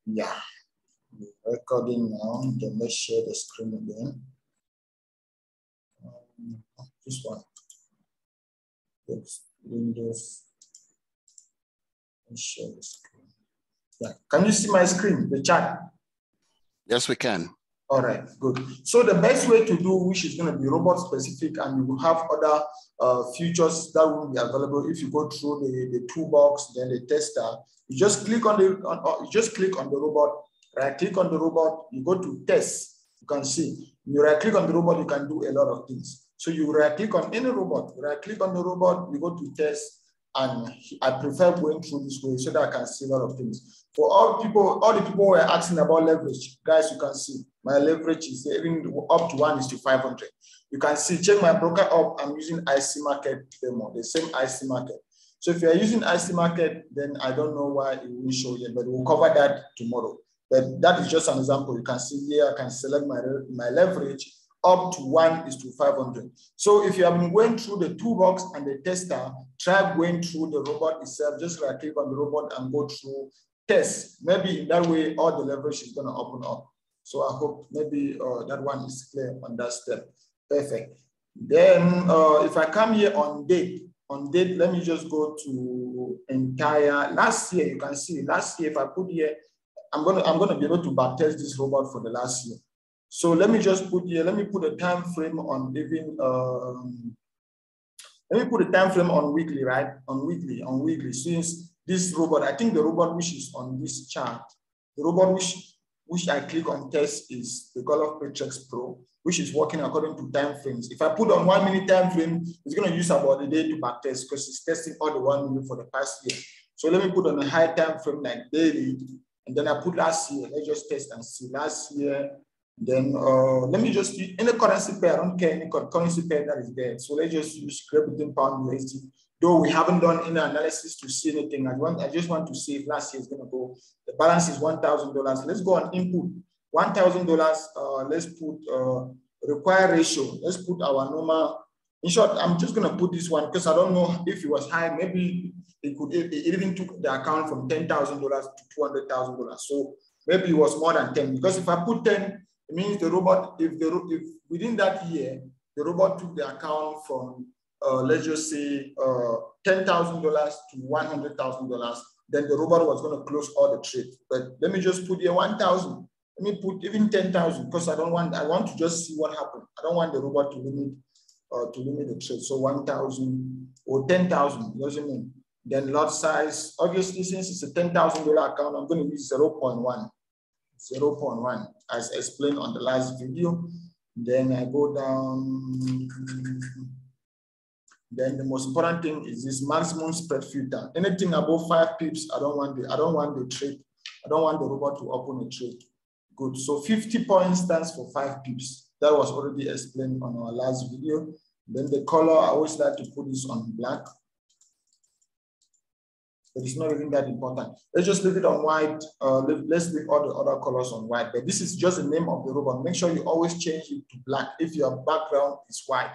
Yeah, recording now. Then let's share the screen again. This one. Yes, Windows. Let's share the screen. Yeah, can you see my screen, the chat? Yes, we can. All right, good. So the best way to do, which is going to be robot specific, and you will have other features that will be available if you go through the toolbox, then the tester. You just click on the robot. Right click on the robot. You go to test. You can see. You right click on the robot. You can do a lot of things. So you right click on any robot. You right click on the robot. You go to test. And I prefer going through this way so that I can see a lot of things. For all the people who were asking about leverage, guys, you can see my leverage is even up to 1:500. You can see, check my broker up. I'm using IC market demo, the same IC market. So if you're using IC market, then I don't know why it will show yet, but we'll cover that tomorrow. But that is just an example. You can see here, I can select my leverage up to 1:500. So if you have been going through the toolbox and the tester, try going through the robot itself. Just right click on the robot and go through test. Maybe in that way, all the leverage is going to open up. So I hope maybe that one is clear on that step. Perfect. Then if I come here on date, let me just go to entire last year. You can see last year, if I put here, I'm gonna be able to backtest this robot for the last year. So let me just put here, let me put a time frame on even, let me put a time frame on weekly, right? On weekly, since this robot, I think the robot which is on this chart, the robot which I click on test is the Godlove Matrix Pro, which is working according to time frames. If I put on 1 minute time frame, it's going to use about a day to backtest because it's testing all the 1 minute for the past year. So let me put on a high time frame like daily, and then I put last year. Let's just test and see last year. Then let me just use any currency pair. I don't care any currency pair that is there. So let's just use Great Britain Pound USD. Though we haven't done any analysis to see anything, I just want to see if last year is going to go. The balance is $1,000. Let's go on input. $1,000. Let's put required ratio. Let's put our normal. In short, I'm just going to put this one because I don't know if it was high. Maybe it even took the account from $10,000 to $200,000. So maybe it was more than 10. Because if I put 10, it means the robot, if within that year, the robot took the account from, let's just say, $10,000 to $100,000, then the robot was going to close all the trades. But let me just put here 1,000. Let me put even 10,000 because I want to just see what happened. I don't want the robot to limit the trade. So 1,000 or 10,000, doesn't mean. Then lot size, obviously, since it's a $10,000 account, I'm going to use 0.1. 0.1 as explained on the last video. Then I go down. Then the most important thing is this maximum spread filter. Anything above 5 pips, I don't want the trade. I don't want the robot to open a trade. Good. So 50 points stands for 5 pips. That was already explained on our last video. Then the color, I always like to put this on black. But it's not even that important. Let's just leave it on white. Let's leave all the other colors on white. But this is just the name of the robot. Make sure you always change it to black if your background is white.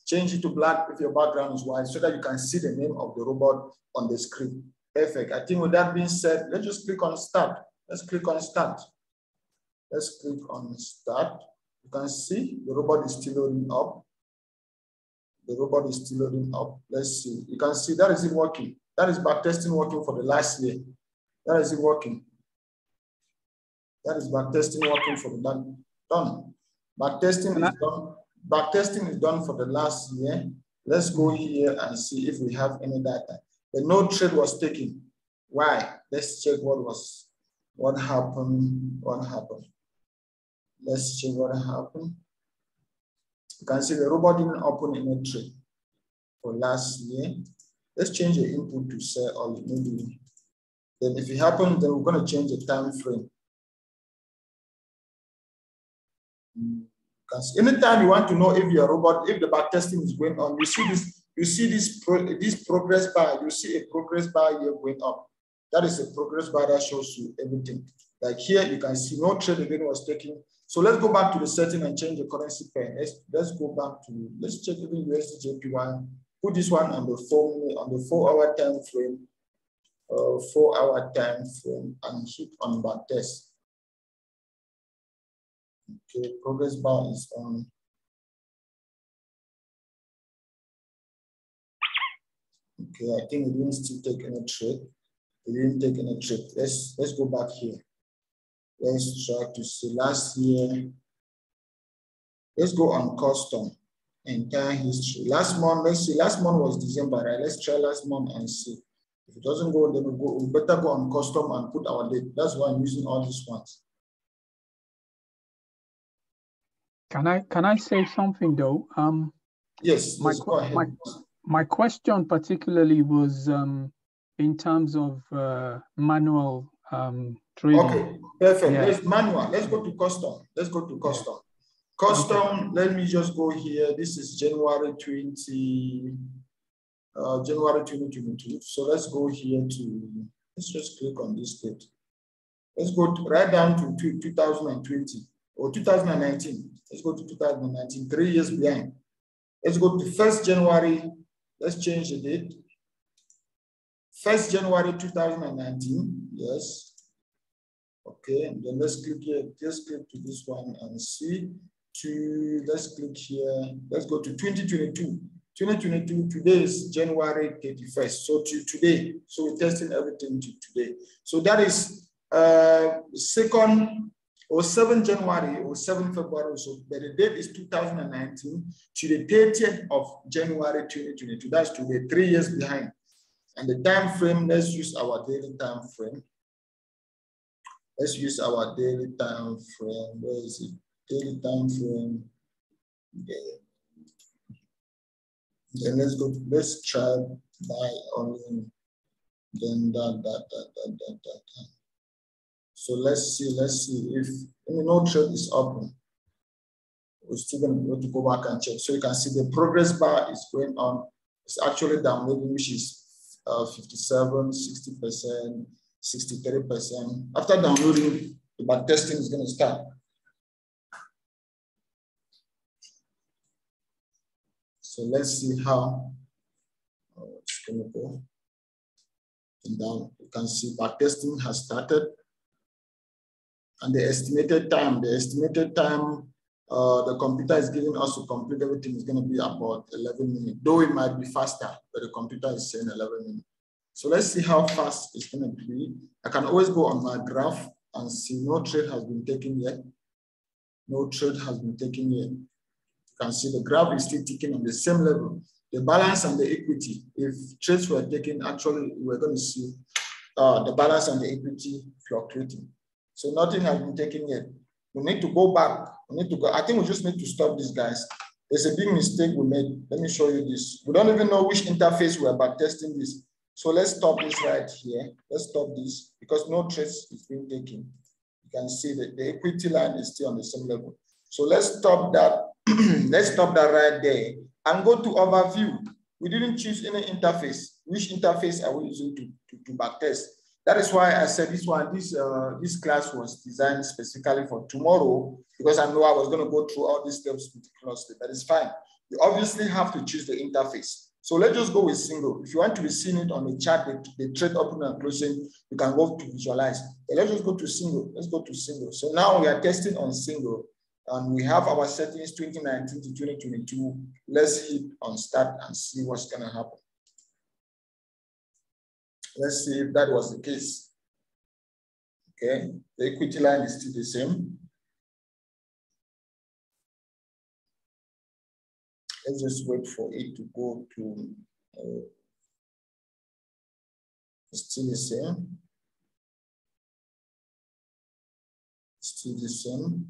Change it to black if your background is white so that you can see the name of the robot on the screen. Perfect. I think with that being said, let's just click on start. Let's click on start. Let's click on start. You can see the robot is still loading up. The robot is still loading up. Let's see. You can see that is it working. That is backtesting working for the last year. That is it working. That is backtesting working for the done. Backtesting is done. Backtesting is done for the last year. Let's go here and see if we have any data. But no trade was taken. Why? Let's check what happened. Let's check what happened. You can see the robot didn't open any trade for last year. Let's change the input to say all maybe. Then if it happens, then we're going to change the time frame. Because anytime you want to know if your robot, if the backtesting is going on, you see this progress bar, you see a progress bar here going up. That is a progress bar that shows you everything. Like here, you can see no trade again was taken. So let's go back to the setting and change the currency pair. Let's go back to, let's check even USD JPY. Put this one on the 4 hour time frame. 4-hour time frame and hit on backtest. Okay, progress bar is on. Okay, I think it didn't still take any trade. It didn't take any trade. Let's go back here. Let's try to see last year. Let's go on custom, entire history. Last month, let's see, last month was December, right? Let's try last month and see. If it doesn't go, then we better go on custom and put our date. That's why I'm using all these ones. Can I say something though? Yes, go ahead. My question particularly was in terms of manual trading. Okay, perfect. Yeah. Let's manual. Let's go to custom. Let's go to custom. Yeah. Custom, okay. Let me just go here. This is January 2022. So let's go here to, let's just click on this date. Let's go right down to 2020 or 2019. Let's go to 2019, 3 years behind. Let's go to 1st January. Let's change the date. 1st January 2019. Yes. Okay, and then let's click here. Just click to this one and see. Let's click here. Let's go to 2022. 2022, today is January 31st. So to today. So we're testing everything to today. So that is 2nd or 7th January or 7th February. So but the date is 2019 to the 30th of January 2022. That's today, 3 years behind. And the time frame, let's use our daily time frame. Let's use our daily time frame. Where is it? Daily time frame. Yeah. Then let's try by only then that. So let's see if no trade is open. We're still going to be able to go back and check. So you can see the progress bar is going on. It's actually downloading, which is 57, 60%, 63%. After downloading, the back testing is going to start. So let's see how it's going to go. And down, you can see back testing has started. And the estimated time, the computer is giving us to complete everything is going to be about 11 minutes. Though it might be faster, but the computer is saying 11 minutes. So let's see how fast it's going to be. I can always go on my graph and see no trade has been taken yet. No trade has been taken yet. You can see the graph is still ticking on the same level. The balance and the equity, if trades were taken, actually, we're going to see the balance and the equity fluctuating. So nothing has been taken yet. We need to go back. We need to go. I think we just need to stop this, guys. There's a big mistake we made. Let me show you this. We don't even know which interface we're back testing this. So let's stop this right here. Let's stop this because no trades is being taken. You can see that the equity line is still on the same level. So let's stop that. Let's stop that right there and go to overview. We didn't choose any interface. Which interface are we using to backtest? That is why I said this class was designed specifically for tomorrow because I know I was going to go through all these steps meticulously. That is fine. You obviously have to choose the interface. So let's just go with single. If you want to be seeing it on the chart, the trade opening and closing, you can go to visualize. But let's just go to single. Let's go to single. So now we are testing on single. And we have our settings 2019 to 2022. Let's hit on start and see what's going to happen. Let's see if that was the case. Okay, the equity line is still the same. Let's just wait for it to go to, still the same. Still the same.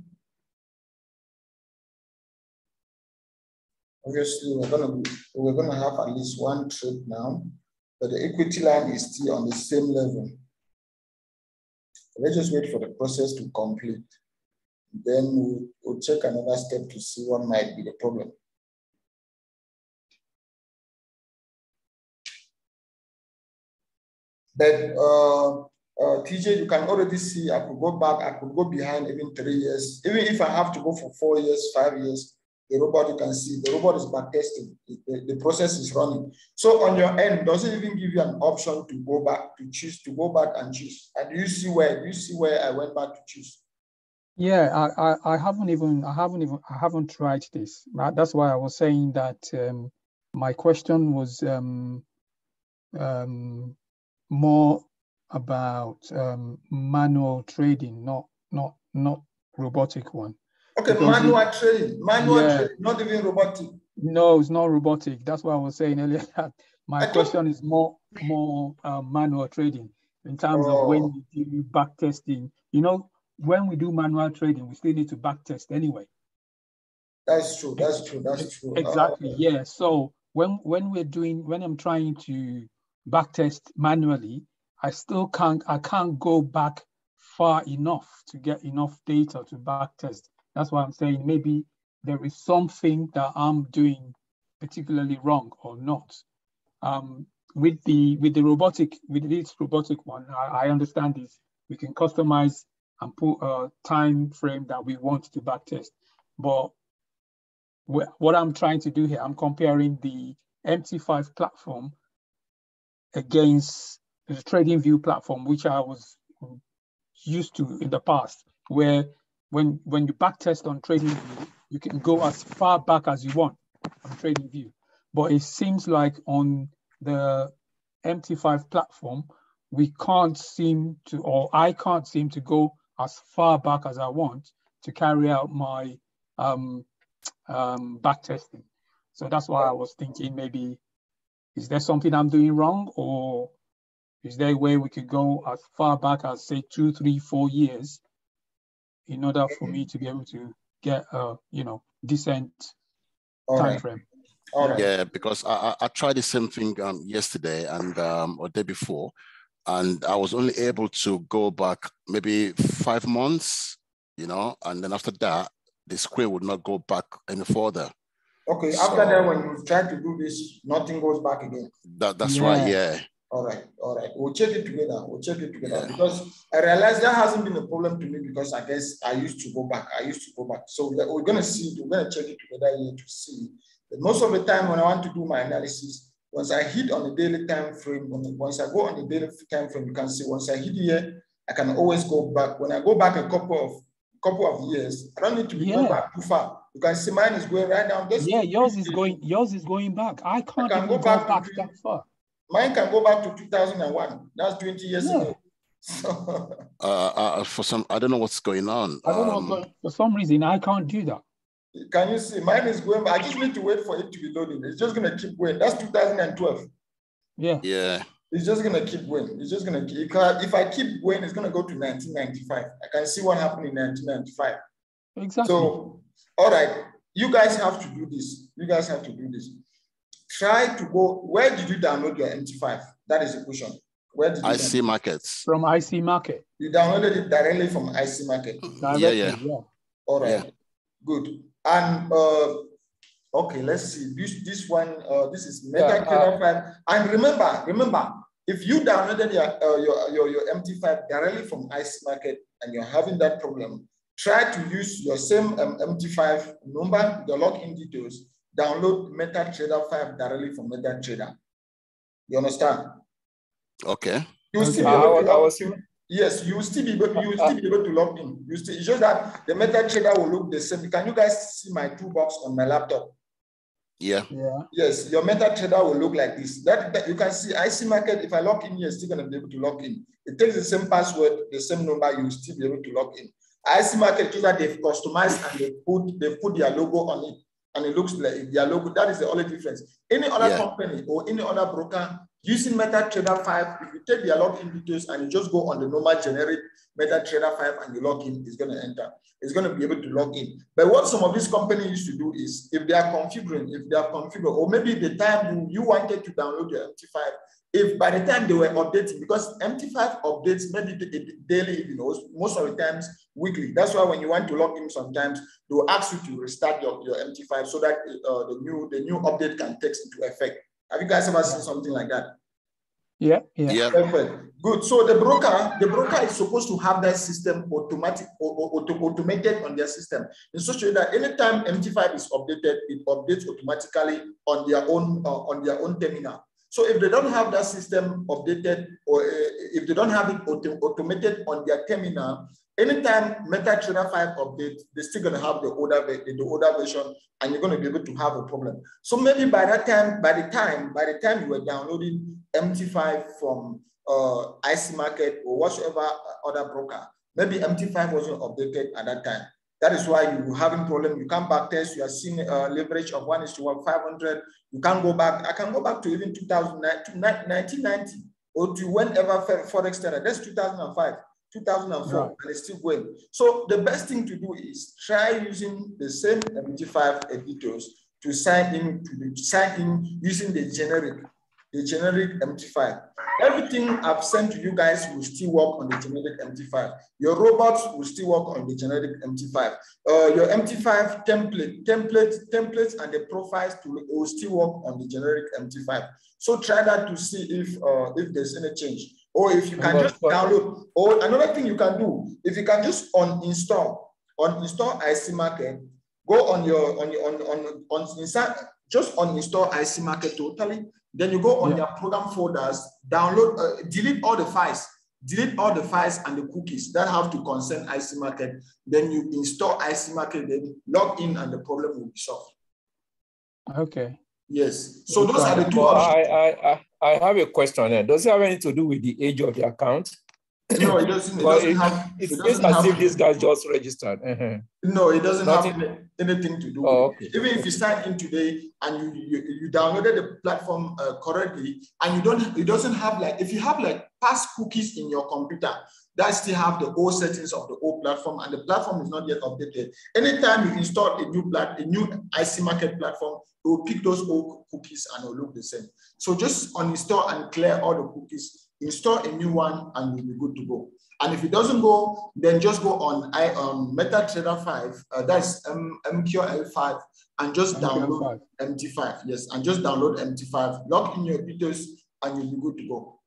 Obviously, we're gonna have at least one trade now, but the equity line is still on the same level. Let's just wait for the process to complete. Then we'll check another step to see what might be the problem. But TJ, you can already see I could go back, I could go behind even 3 years. Even if I have to go for 4 years, 5 years, The robot, you can see, the robot is backtesting. The process is running. So on your end, does it even give you an option to go back, to choose, to go back and choose? And do you see where I went back to choose? Yeah, I haven't tried this. That's why I was saying that my question was more about manual trading, not robotic one. Okay, because manual trading, trading, not even robotic. No, it's not robotic. That's what I was saying earlier. My question is more manual trading in terms of when you do back testing. You know, when we do manual trading, we still need to back test anyway. That's true. That's true. That's true. Exactly. Yeah. So when I'm trying to back test manually, I can't go back far enough to get enough data to back test. That's why I'm saying maybe there is something that I'm doing particularly wrong or not. With this robotic one, I understand this. We can customize and put a time frame that we want to back test. But what I'm trying to do here, I'm comparing the MT5 platform against the TradingView platform, which I was used to in the past, where when you backtest on TradingView, you can go as far back as you want on TradingView. But it seems like on the MT5 platform, we can't seem to, or I can't seem to go as far back as I want to carry out my backtesting. So that's why I was thinking maybe, is there something I'm doing wrong, or is there a way we could go as far back as, say, 2, 3, 4 years in order for me to be able to get a, decent time frame? Yeah, because I tried the same thing yesterday and or day before, and I was only able to go back maybe 5 months, and then after that, the screen would not go back any further. Okay, so, after that, when you try to do this, nothing goes back again. That's right, yeah. All right. We'll check it together. Because I realized that hasn't been a problem to me because I guess I used to go back. So we're going to see, we're going to check it together here to see. But most of the time when I want to do my analysis, once I hit on the daily time frame, once I go on the daily time frame, you can see once I hit here, I can always go back. When I go back a couple of years, I don't need to be going back too far. You can see mine is going right now. Yours is going back. I can't even go back that far. Mine can go back to 2001. That's 20 years ago. For some, I don't know what's going on. I don't know what's going on. For some reason, I can't do that. Can you see? Mine is going back. I just need to wait for it to be loading. It's just going to keep going. That's 2012. Yeah. It's just going to keep going. It's just going to keep. If I keep going, it's going to go to 1995. I can see what happened in 1995. Exactly. So, all right. You guys have to do this. Try to go. Where did you download your MT5? That is the question. Where did you IC Markets. From IC Market. You downloaded it directly from IC Market. Yeah. All right. Good. And okay, let's see. This one. This is MetaTrader 5. And remember, if you downloaded your MT5 directly from IC Market and you're having that problem, try to use your same MT5 number, the login details. Download MetaTrader 5 directly from MetaTrader. You understand? Okay. You will still be able to log in. Yes, you will still be able to log in. It's just that the MetaTrader will look the same. Can you guys see my toolbox on my laptop? Yeah. Yes, your MetaTrader will look like this. That you can see IC Market. If I log in, you're still going to be able to log in. It takes the same password, the same number. You will still be able to log in. IC Market, just that they've customized and they put their logo on it. And it looks like their logo. That is the only difference. Any other company or any other broker using MetaTrader 5, if you take their login details and you just go on the normal generic MetaTrader 5 and you log in, it's going to enter. It's going to be able to log in. But what some of these companies used to do is, if they are configuring, or maybe the time you wanted to download your MT5, if by the time they were updating, because MT5 updates maybe daily, most of the times weekly. That's why when you want to log in, sometimes they will ask you to restart your MT5 so that the new update can take into effect. Have you guys ever seen something like that? Yeah. Perfect. Good. So the broker is supposed to have that system automated on their system in such a way that anytime MT5 is updated, it updates automatically on their own terminal. So if they don't have that system updated, or if they don't have it automated on their terminal, anytime MetaTrader 5 updates, they're still going to have the older version, and you're going to be able to have a problem. So maybe by the time you were downloading MT5 from IC Market or whatsoever other broker, maybe MT5 wasn't updated at that time. That is why you're having problem. You can't backtest. You are seeing leverage of 1:500. You can't go back. I can go back to even 1990 or to whenever Forex started. That's 2005, 2004, right. And it's still going. So the best thing to do is try using the same MT5 editors to sign in using the generic MT5. Everything I've sent to you guys will still work on the generic MT5. Your robots will still work on the generic MT5. Your MT5 templates and the profiles will still work on the generic MT5. So try that to see if there's any change. Or if you can just download. Or another thing you can do, if you can just uninstall IC Market, go on just uninstall IC Market totally. Then you go on your program folders, download, delete all the files and the cookies that have to concern IC Market. Then you install IC Market, then log in, and the problem will be solved. Okay. Yes. So those are the two options. I have a question there. Does it have anything to do with the age of the account? No, it doesn't. It's as if this guy just registered. No, it doesn't have anything to do with it. Even if you sign in today and you downloaded the platform correctly, and it doesn't have, like, if you have like past cookies in your computer that still have the old settings of the old platform, and the platform is not yet updated, anytime you install a new IC Market platform, it will pick those old cookies and it will look the same. So just uninstall and clear all the cookies. Install a new one and you'll be good to go. And if it doesn't go, then just go on MetaTrader 5, that's MQL5, and just download MT5. Yes, and just download MT5. Log in your details and you'll be good to go.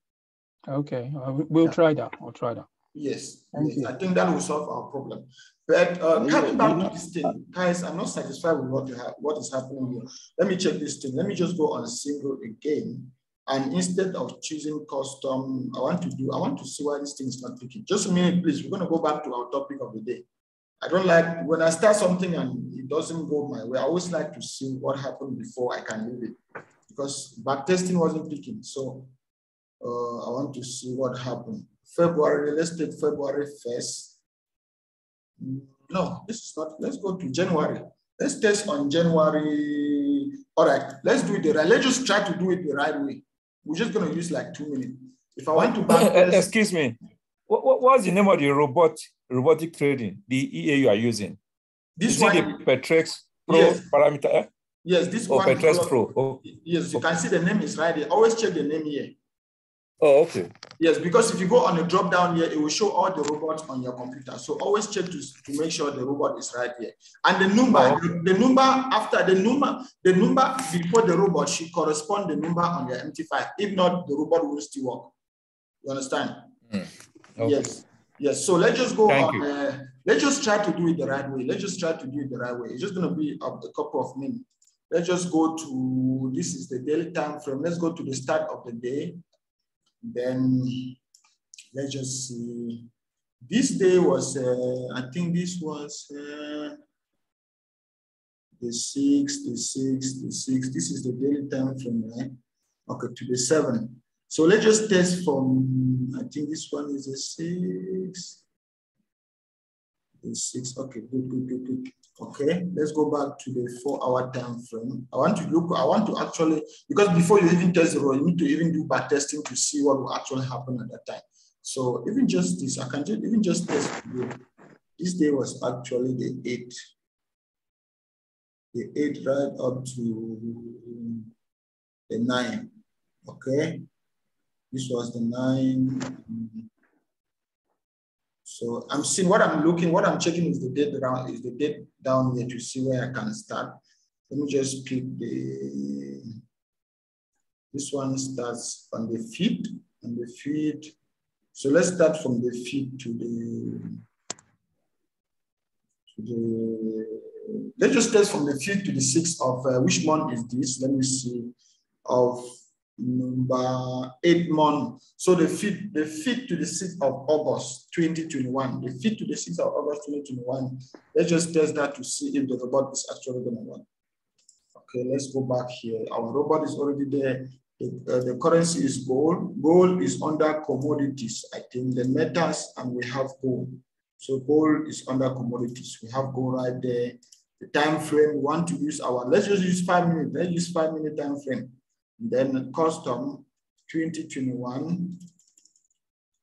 Okay, we'll try that. I'll try that. Yes, yes. I think that will solve our problem. But coming back to this thing, guys, I'm not satisfied with what is happening here. Let me check this thing. Let me just go on single again. And instead of choosing custom, I want to see why this thing is not picking. Just a minute, please. We're going to go back to our topic of the day. I don't like when I start something and it doesn't go my way. I always like to see what happened before I can leave it, because backtesting wasn't picking. So I want to see what happened. February, let's take February 1st. No, this is not. Let's go to January. Let's test on January. All right, let's do it the right. Let's just try to do it the right way. We're just going to use like 2 minutes. If I want to backtest, excuse me, what's the name of the robotic trading, the EA you are using? This is one, the Petrex Pro parameter. Yes, this one. Petrex Pro. Oh. Yes, you can see the name is right there. Always check the name here. Oh, okay. Yes, because if you go on the drop down here, it will show all the robots on your computer. So always check to make sure the robot is right here. And the number, the number after the number before the robot should correspond the number on your MT5. If not, the robot will still work. You understand? Okay. Yes. Yes. So let's just go on. Let's just try to do it the right way. Let's just try to do it the right way. It's just going to be a couple of minutes. Let's just go to, this is the daily time frame. Let's go to the start of the day. Then let's just see. This day was, I think this was the 6th. This is the daily time frame, right? Okay, to the 7th. So let's just test from, I think this one is the 6th. The 6th, okay, good. Okay, let's go back to the 4-hour time frame. I want to actually, because before you even test the row, you need to even do back testing to see what will actually happen at that time. So even just this, I can even just test today. This day was actually the 8th. The 8th right up to the 9th. Okay. This was the 9th. So I'm seeing what I'm checking is the date down here to see where I can start. Let me just pick this one starts on the 5th. and the feed. So let's start from the feed to the, let's just test from the 5th to the 6th of, which month is this? Let me see, of number 8 month. So the 5th to the 6th of August 2021, the 5th to the 6th of August 2021. Let's just test that to see if the robot is actually going to work. Okay, let's go back here. Our robot is already there. The currency is gold. Gold is under commodities, I think, the metals, and we have gold. So gold is under commodities. We have gold right there. The time frame, we want to use our, let's just use 5 minutes. Let's use 5 minute time frame. And then custom 2021.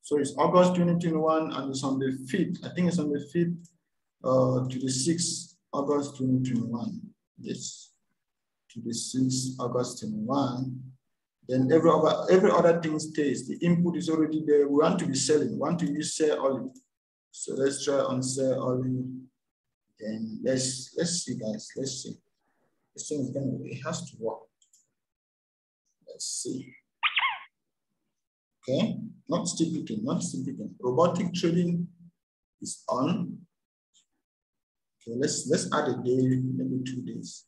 So it's August 2021, and it's on the 5th. I think it's on the 5th to the 6th August 2021. Yes, to the 6th August 21. Then every other thing stays. The input is already there. We want to be selling. We want to use sell only. So let's try on sell only. Then let's see, guys. Let's see. This thing is gonna, it has to work. Let's see. Okay, not still picking, not still picking. Robotic trading is on. Okay, let's add a day, maybe 2 days.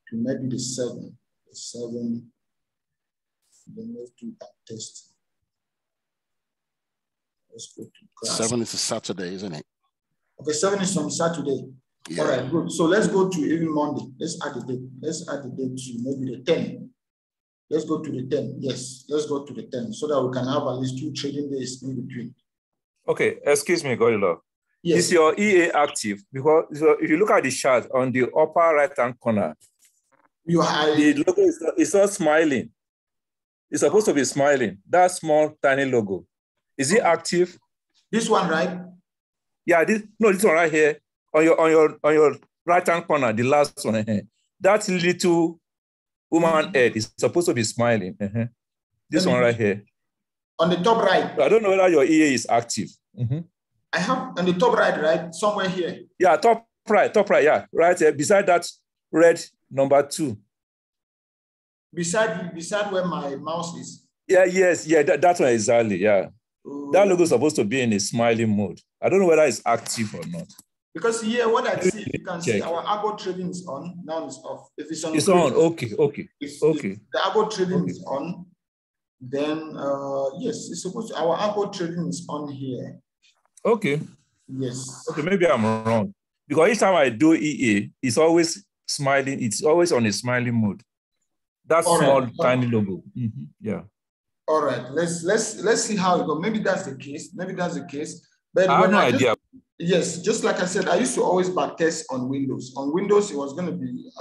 To maybe the 7th. 7, then let's do that test. Let's go to class. 7 is a Saturday, isn't it? Okay, 7 is on Saturday. Yeah. All right, good. So let's go to even Monday. Let's add the date. Let's add the date to maybe the 10. Let's go to the 10. Yes, let's go to the 10 so that we can have at least 2 trading days in between. Okay, excuse me, Godlove. Yes. Is your EA active? Because if you look at the chart on the upper right-hand corner, the logo is not smiling. It's supposed to be smiling. That small, tiny logo. Is it active? This one, right? Yeah, this one right here on your right-hand corner, the last one. That little woman head is supposed to be smiling. This one right here. On the top right. I don't know whether your EA is active. I have on the top right, somewhere here. Yeah, top right, yeah, right here, beside that red number 2. Beside where my mouse is. Yeah, yes, yeah, that one exactly, yeah. That logo is supposed to be in a smiling mode. I don't know whether it's active or not. Because here, what I see, you can see our algo trading is on. Now it's off. If it's on, okay. If the algo trading is on, then yes, it's supposed to. Our algo trading is on here. Okay. Yes. Okay, maybe I'm wrong. Because each time I do EA, it's always smiling. It's always on a smiling mode. That small, tiny logo. Yeah. All right. Let's see how it goes. Maybe that's the case. But I have no idea. Yes, just like I said, I used to always backtest on Windows. On Windows, it was going to be.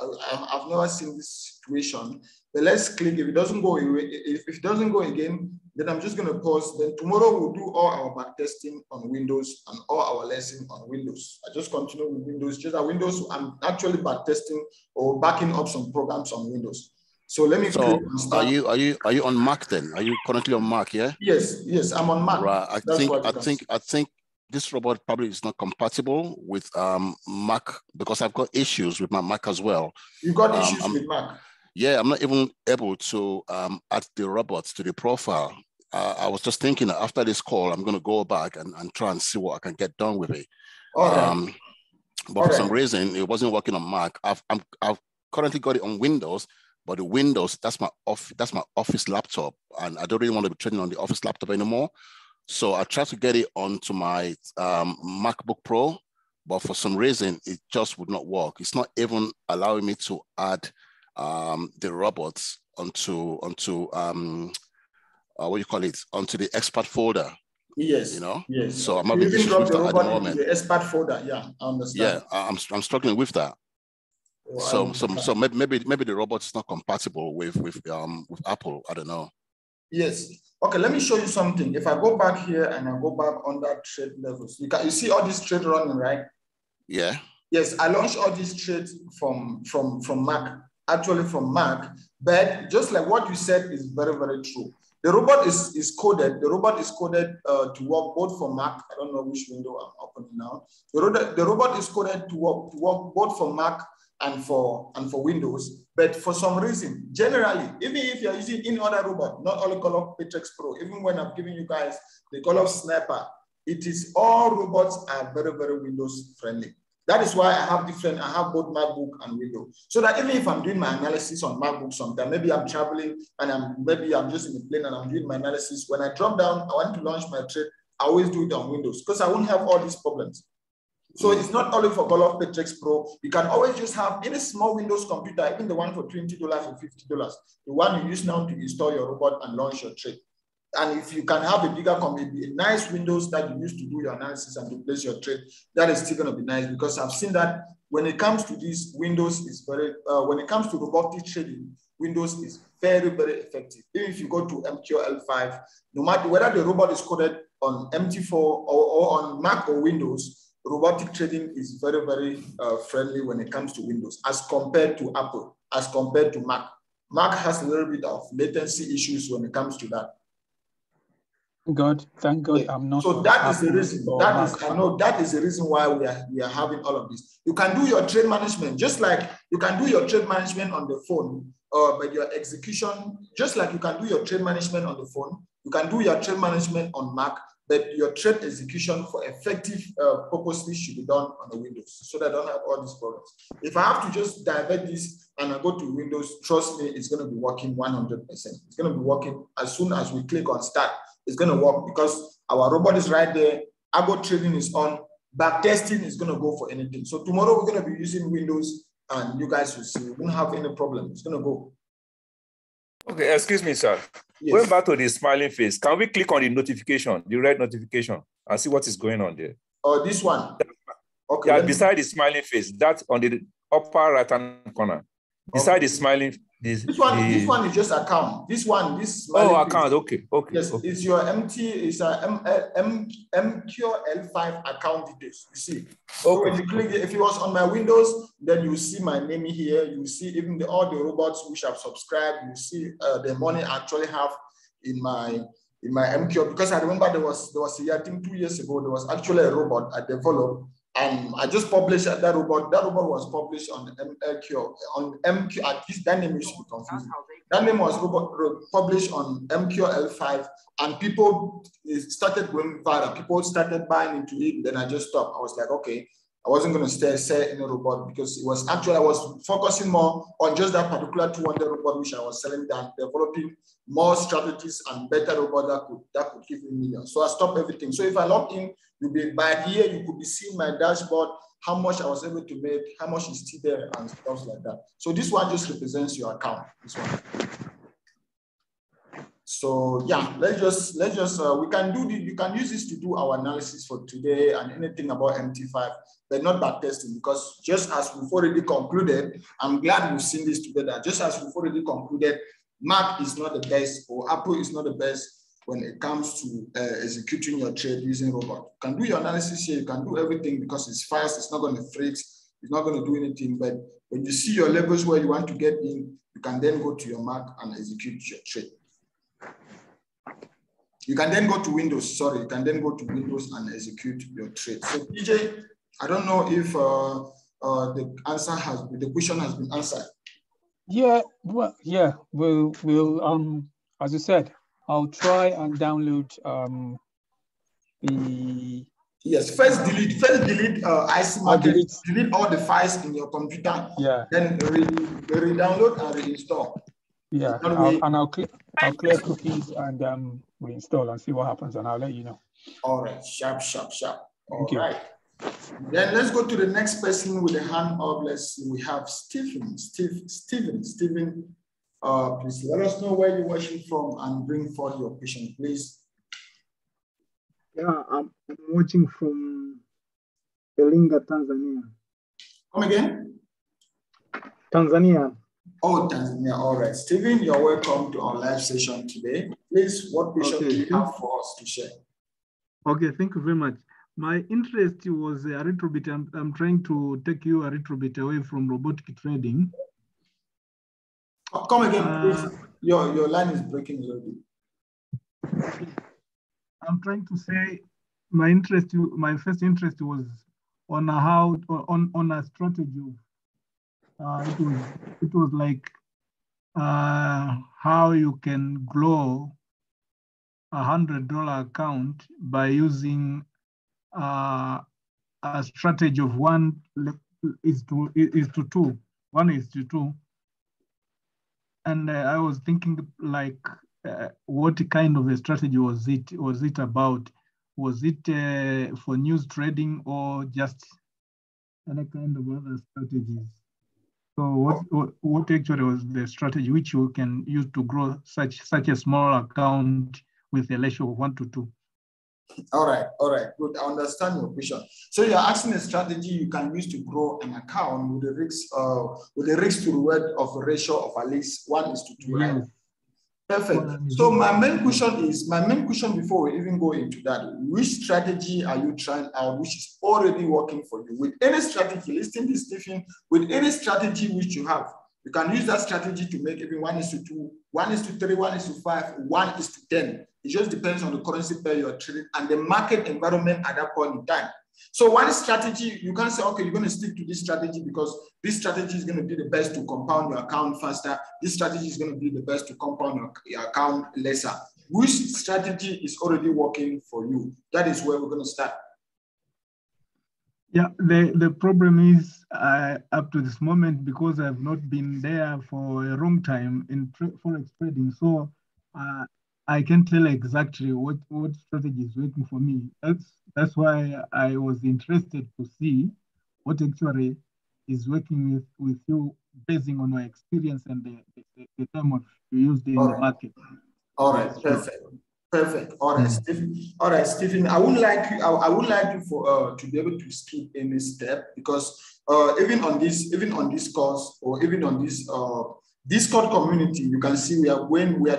I've never seen this situation. But let's click. If it doesn't go, if it doesn't go again, then I'm just going to pause. Then tomorrow we'll do all our backtesting on Windows and all our lesson on Windows. I just continue with Windows. Just that Windows, I'm actually backtesting or backing up some programs on Windows. So let me click and start. Are you on Mac then? Are you currently on Mac? Yeah. Yes, I'm on Mac. Right. I think this robot probably is not compatible with Mac because I've got issues with my Mac as well. You got issues with Mac? Yeah, I'm not even able to add the robots to the profile. I was just thinking that after this call, I'm going to go back and try and see what I can get done with it. But for some reason, it wasn't working on Mac. I've currently got it on Windows, but the Windows, that's my office laptop, and I don't really want to be trading on the office laptop anymore. So I tried to get it onto my MacBook Pro, but for some reason, it just would not work. It's not even allowing me to add the robots onto what you call it, onto the expert folder. Yes. You know. Yes. So I'm having issues with that at the moment. The expert folder. Yeah, I understand. Yeah, I'm struggling with that. Well, so maybe the robot is not compatible with Apple. I don't know. Yes. Okay. Let me show you something. If I go back here and I go back under trade levels, you see all these trades running, right? Yeah. Yes. I launched all these trades from Mac. Actually from Mac, but just like what you said is very, very true. The robot is coded. The robot is coded to work both for Mac. I don't know which window I'm opening now. The robot is coded to work both for Mac and for Windows. But for some reason, generally, even if you're using any other robot, not only Godlove Paychex Pro, even when I'm giving you guys the Godlove Sniper, it is all robots are very, very Windows friendly. That is why I have both MacBook and Windows. So that even if I'm doing my analysis on MacBook sometime, maybe I'm traveling and maybe I'm just in the plane and I'm doing my analysis. When I drop down, I want to launch my trade, I always do it on Windows because I won't have all these problems. So it's not only for Godlove Paychex Pro. You can always just have any small Windows computer, even the one for $20 or $50, the one you use now to install your robot and launch your trade. And if you can have a bigger computer, a nice Windows that you use to do your analysis and to place your trade, that is still going to be nice because I've seen that when it comes to this, Windows is very, when it comes to robotic trading, Windows is very, very effective. Even if you go to MQL5, no matter whether the robot is coded on MT4 or on Mac or Windows, robotic trading is very, very friendly when it comes to Windows as compared to Apple, as compared to Mac. Mac has a little bit of latency issues when it comes to that. Thank God, I'm not. So that is the reason. I know that is the reason why we are having all of this. You can do your trade management just like you can do your trade management on the phone, but your execution, just like you can do your trade management on the phone, you can do your trade management on Mac, but your trade execution for effective purposes should be done on the Windows, so that I don't have all these problems. If I have to just divert this and I go to Windows, trust me, it's going to be working 100%. It's going to be working as soon as we click on start. It's going to work because our robot is right there. Algo trading is on. Backtesting is going to go for anything. So tomorrow we're going to be using Windows, and you guys will see. We won't have any problem. It's going to go. Okay, excuse me, sir. Yes. Going back to the smiling face, can we click on the notification, the red notification, and see what is going on there? Oh, this one. Okay. Yeah, beside the smiling face, that's on the upper right-hand corner. Beside the smiling, this one is just account. This account. Okay. Yes, okay. It's your MQL5 account details. You see. Okay. So when you click, if it was on my Windows, then you see my name here. You see even all the robots which have subscribed. You see the money I actually have in my MQ, because I remember there was a year, I think 2 years ago, there was actually a robot I developed. And I just published that robot. That robot was published on MQ. That name used to be confusing. That name was published on MQL5, and people started going viral. People started buying into it. Then I just stopped. I was like, okay, I wasn't going to sell in a robot because it was actually, I was focusing more on just that particular 200 robot which I was selling than developing more strategies and better robot that could give me millions. So I stopped everything. So if I log in, by here you could be seeing my dashboard, how much I was able to make, how much is still there, and stuff like that. So this one just represents your account. This one. So yeah, let's just we can do you can use this to do our analysis for today and anything about MT5, but not backtesting, because just as we've already concluded, I'm glad we've seen this together. Just as we've already concluded, Mac is not the best, or Apple is not the best when it comes to executing your trade using robot. You can do your analysis here, you can do everything because it's fast, it's not going to freeze, it's not going to do anything. But when you see your levels where you want to get in, you can then go to your Mac and execute your trade. You can then go to Windows, you can then go to Windows and execute your trade. So PJ, I don't know if the question has been answered. Yeah, well, yeah, we'll as you said, I'll try and download the. Yes, first delete IC Market, delete all the files in your computer. Yeah. Then re-download and reinstall. Yeah, I'll clear cookies and reinstall and see what happens, and I'll let you know. All right, sharp. All right. Then let's go to the next person with a hand up. Let's see. We have Stephen. Stephen, please let us know where you're watching from and bring forth your question, please. Yeah, I'm watching from Iringa, Tanzania. Come again? Tanzania. Oh, Tanzania. All right. Stephen, you're welcome to our live session today. Please, what question do you have for us to share? Okay, thank you very much. My interest was a little bit, I'm trying to take you a little bit away from robotic trading. Come again, please. Your line is breaking a little bit. I'm trying to say my first interest was on on a strategy of It was like how you can grow $100 account by using a strategy of 1:2. 1:2. And I was thinking, like, what kind of a strategy was it? Was it about? Was it for news trading or just any kind of other strategies? So what actually was the strategy which you can use to grow such a small account with a ratio of 1:2? All right, good. I understand your question. So you're asking a strategy you can use to grow an account with a risk to reward of a ratio of at least 1:2, right? Yes. Perfect. So my main question before we even go into that, which strategy are you trying out which is already working for you? With any strategy, listen to Stephen, with any strategy which you have, you can use that strategy to make even 1:2, 1:3, 1:5, 1:10. It just depends on the currency pair you're trading and the market environment at that point in time. So one strategy, you can't say, okay, you're going to stick to this strategy because this strategy is going to be the best to compound your account faster. This strategy is going to be the best to compound your account lesser. Which strategy is already working for you? That is where we're going to start. Yeah, the problem is up to this moment, because I've not been there for a long time in Forex trading. So I can tell exactly what strategy is working for me. That's why I was interested to see what actually is working with you, basing on your experience and the time of you used in the market. All right, perfect. All right, Stephen. I would like you to be able to skip any step, because even on this course, or even on this Discord community, you can see we are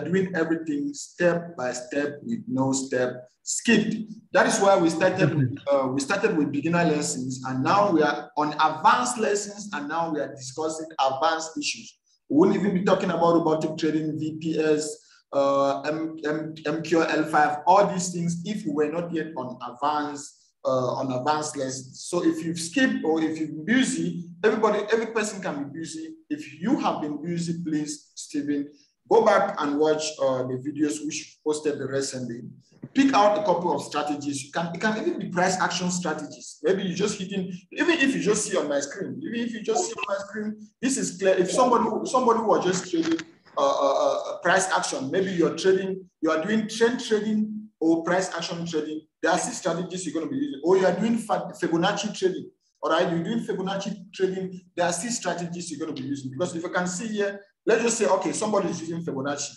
doing everything step by step with no step skipped. That is why we started with beginner lessons, and now we are on advanced lessons, and now we are discussing advanced issues. We wouldn't even be talking about robotic trading, VPS, MQL5, all these things if we were not yet on advanced lessons. So if you've skipped or if you've been busy, every person can be busy. If you have been busy, please, Stephen, go back and watch the videos which posted the recently. Pick out a couple of strategies. It can even be price action strategies. Maybe you just hitting, even if you just see on my screen, this is clear. If somebody who was just trading price action, maybe you are doing trend trading or price action trading, there are 6 strategies you're going to be using. Or you are doing Fibonacci trading, all right? You're doing Fibonacci trading, there are 6 strategies you're going to be using. Because if you can see here, let's just say, okay, somebody is using Fibonacci.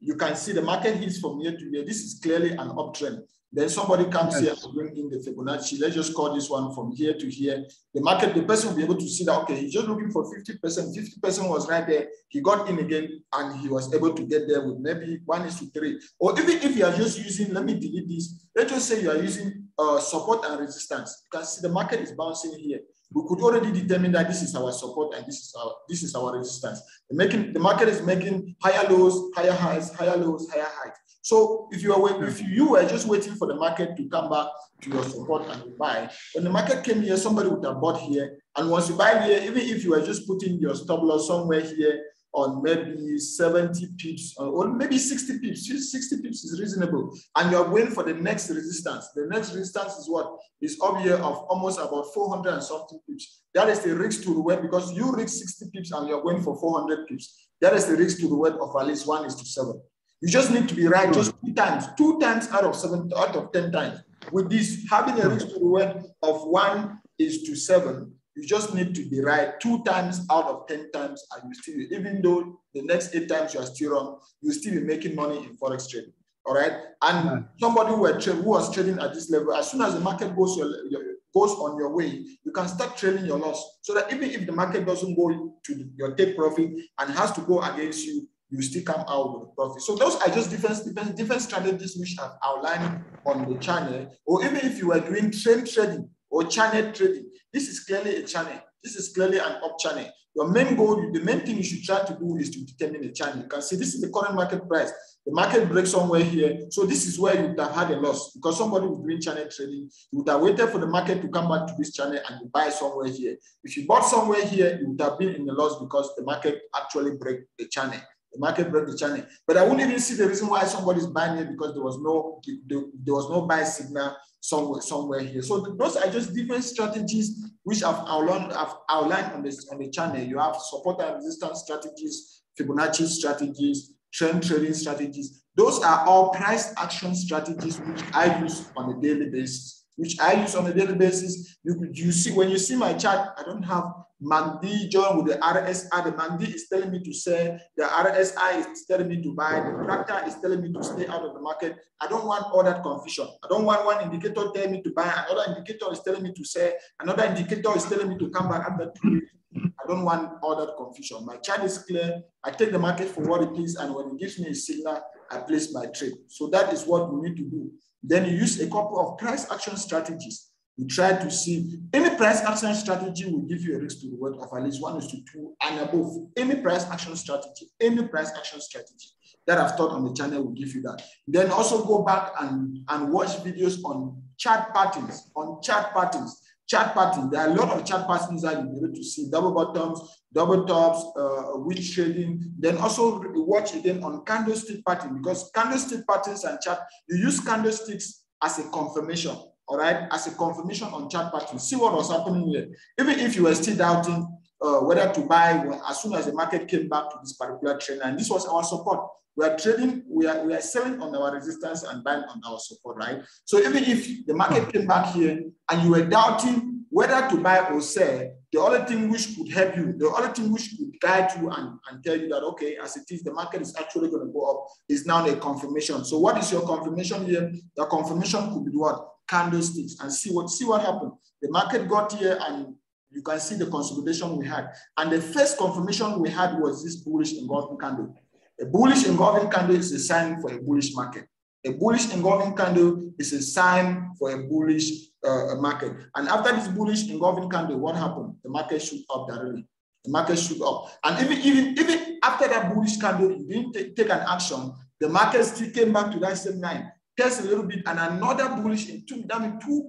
You can see the market hits from here to here. This is clearly an uptrend. Then somebody comes here and bring in the Fibonacci. Let's just call this one from here to here. The person will be able to see that, okay, he's just looking for 50%. 50% was right there. He got in again and he was able to get there with maybe 1:3. Or even if you are just using, let me delete this. Let's just say you are using support and resistance. You can see the market is bouncing here. We could already determine that this is our support and this is our resistance. The market is making higher lows, higher highs, higher lows, higher highs. So if you were just waiting for the market to come back to your support and you buy, when the market came here, somebody would have bought here. And once you buy here, even if you were just putting your stop loss somewhere here on maybe 70 pips or maybe 60 pips, 60 pips is reasonable. And you're waiting for the next resistance. The next resistance is what? Is up here of almost about 400 and something pips. That is the risk to reward, because you risk 60 pips and you're going for 400 pips. That is the risk to reward of at least 1:7. You just need to be right just 2 times out of 10 times. With this, having a risk to reward of 1:7, you just need to be right 2 times out of 10 times, and you still, even though the next 8 times you are still wrong, you still be making money in Forex trading. All right. And somebody who was trading at this level, as soon as the market goes on your way, you can start trailing your loss. So that even if the market doesn't go to your take profit and has to go against you, you still come out with a profit. So those are just different strategies which I've outlined on the channel. Or even if you were doing trend trading or channel trading, this is clearly a channel. This is clearly an up channel. Your main goal, the main thing you should try to do is to determine a channel. You can see this is the current market price. The market breaks somewhere here. So this is where you would have had a loss because somebody was doing channel trading. You would have waited for the market to come back to this channel and you buy somewhere here. If you bought somewhere here, you would have been in a loss because the market actually break the channel. The market broke the channel. But I wouldn't even see the reason why somebody is buying it because there was no buy signal somewhere here. So those are just different strategies which I've outlined on the channel. You have support and resistance strategies, Fibonacci strategies, trend trading strategies. Those are all price action strategies which I use on a daily basis. You see, when you see my chart, I don't have MACD join with the RSI. The MACD is telling me to sell. The RSI is telling me to buy. The tractor is telling me to stay out of the market. I don't want all that confusion. I don't want one indicator telling me to buy. Another indicator is telling me to sell. Another indicator is telling me to come back after 2 weeks. I don't want all that confusion. My chart is clear. I take the market for what it is, and when it gives me a signal, I place my trade. So that is what we need to do. Then you use a couple of price action strategies. You try to see any price action strategy will give you a risk to reward of at least 1:2 and above. Any price action strategy that I've taught on the channel will give you that. Then also go back and watch videos on chart patterns. Chart pattern. There are a lot of chart patterns that you'll be able to see: double bottoms, double tops, witch trading. Then also watch again on candlestick pattern, because candlestick patterns and chart, you use candlesticks as a confirmation, all right? As a confirmation on chart pattern. See what was happening here. Even if you were still doubting whether to buy, as soon as the market came back to this particular trend, and this was our support. We are trading, we are selling on our resistance and buying on our support, right? So even if the market came back here and you were doubting whether to buy or sell, the only thing which could help you, the only thing which could guide you and tell you that, okay, as it is, the market is actually going to go up, is now a confirmation. So what is your confirmation here? The confirmation could be what? Candlesticks. And see what happened. The market got here and you can see the consolidation we had. And the first confirmation we had was this bullish engulfing candle. A bullish engulfing candle is a sign for a bullish market. A bullish engulfing candle is a sign for a bullish market. And after this bullish engulfing candle, what happened? The market shoot up directly. The market shoot up. And even after that bullish candle, you didn't take an action, the market still came back to that same line, test a little bit, and another bullish, two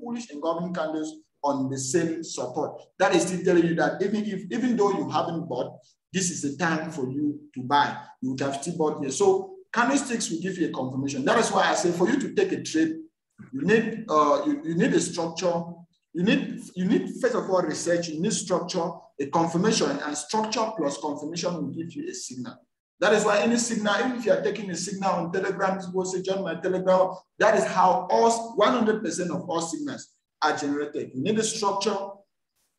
bullish engulfing candles on the same support. That is still telling you that even though you haven't bought, this is the time for you to buy. You would have still bought here. So candlesticks will give you a confirmation. That is why I say for you to take a trade, you need a structure. You need first of all research. You need structure, a confirmation, and structure plus confirmation will give you a signal. That is why any signal, even if you are taking a signal on Telegram, people say join my Telegram. That is how 100% of all signals are generated. You need a structure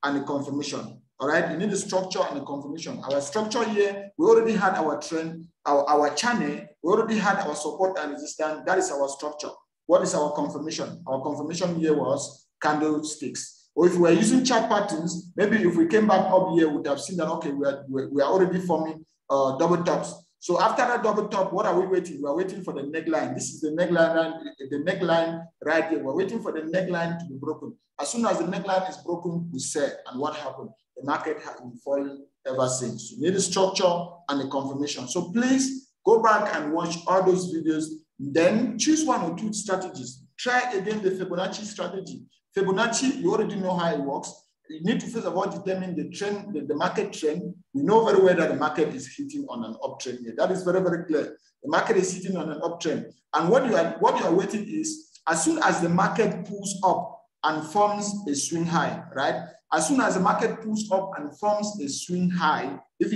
and a confirmation. All right, you need a structure and a confirmation. Our structure here, we already had our trend, our channel, we already had our support and resistance. That is our structure. What is our confirmation? Our confirmation here was candlesticks. Or if we were using chart patterns, maybe if we came back up here, we would have seen that, okay, we are already forming double tops. So after that double top, what are we waiting? We are waiting for the neckline. This is the neckline right here. We're waiting for the neckline to be broken. As soon as the neckline is broken, we sell. And what happened? The market has been falling ever since. You need a structure and a confirmation. So please go back and watch all those videos. Then choose one or two strategies. Try again the Fibonacci strategy. Fibonacci, you already know how it works. You need to first of all determine the trend, the market trend. We know very well that the market is hitting on an uptrend here. That is very, very clear. The market is hitting on an uptrend. And what you are waiting is, as soon as the market pulls up and forms a swing high, right? As soon as the market pulls up and forms a swing high, if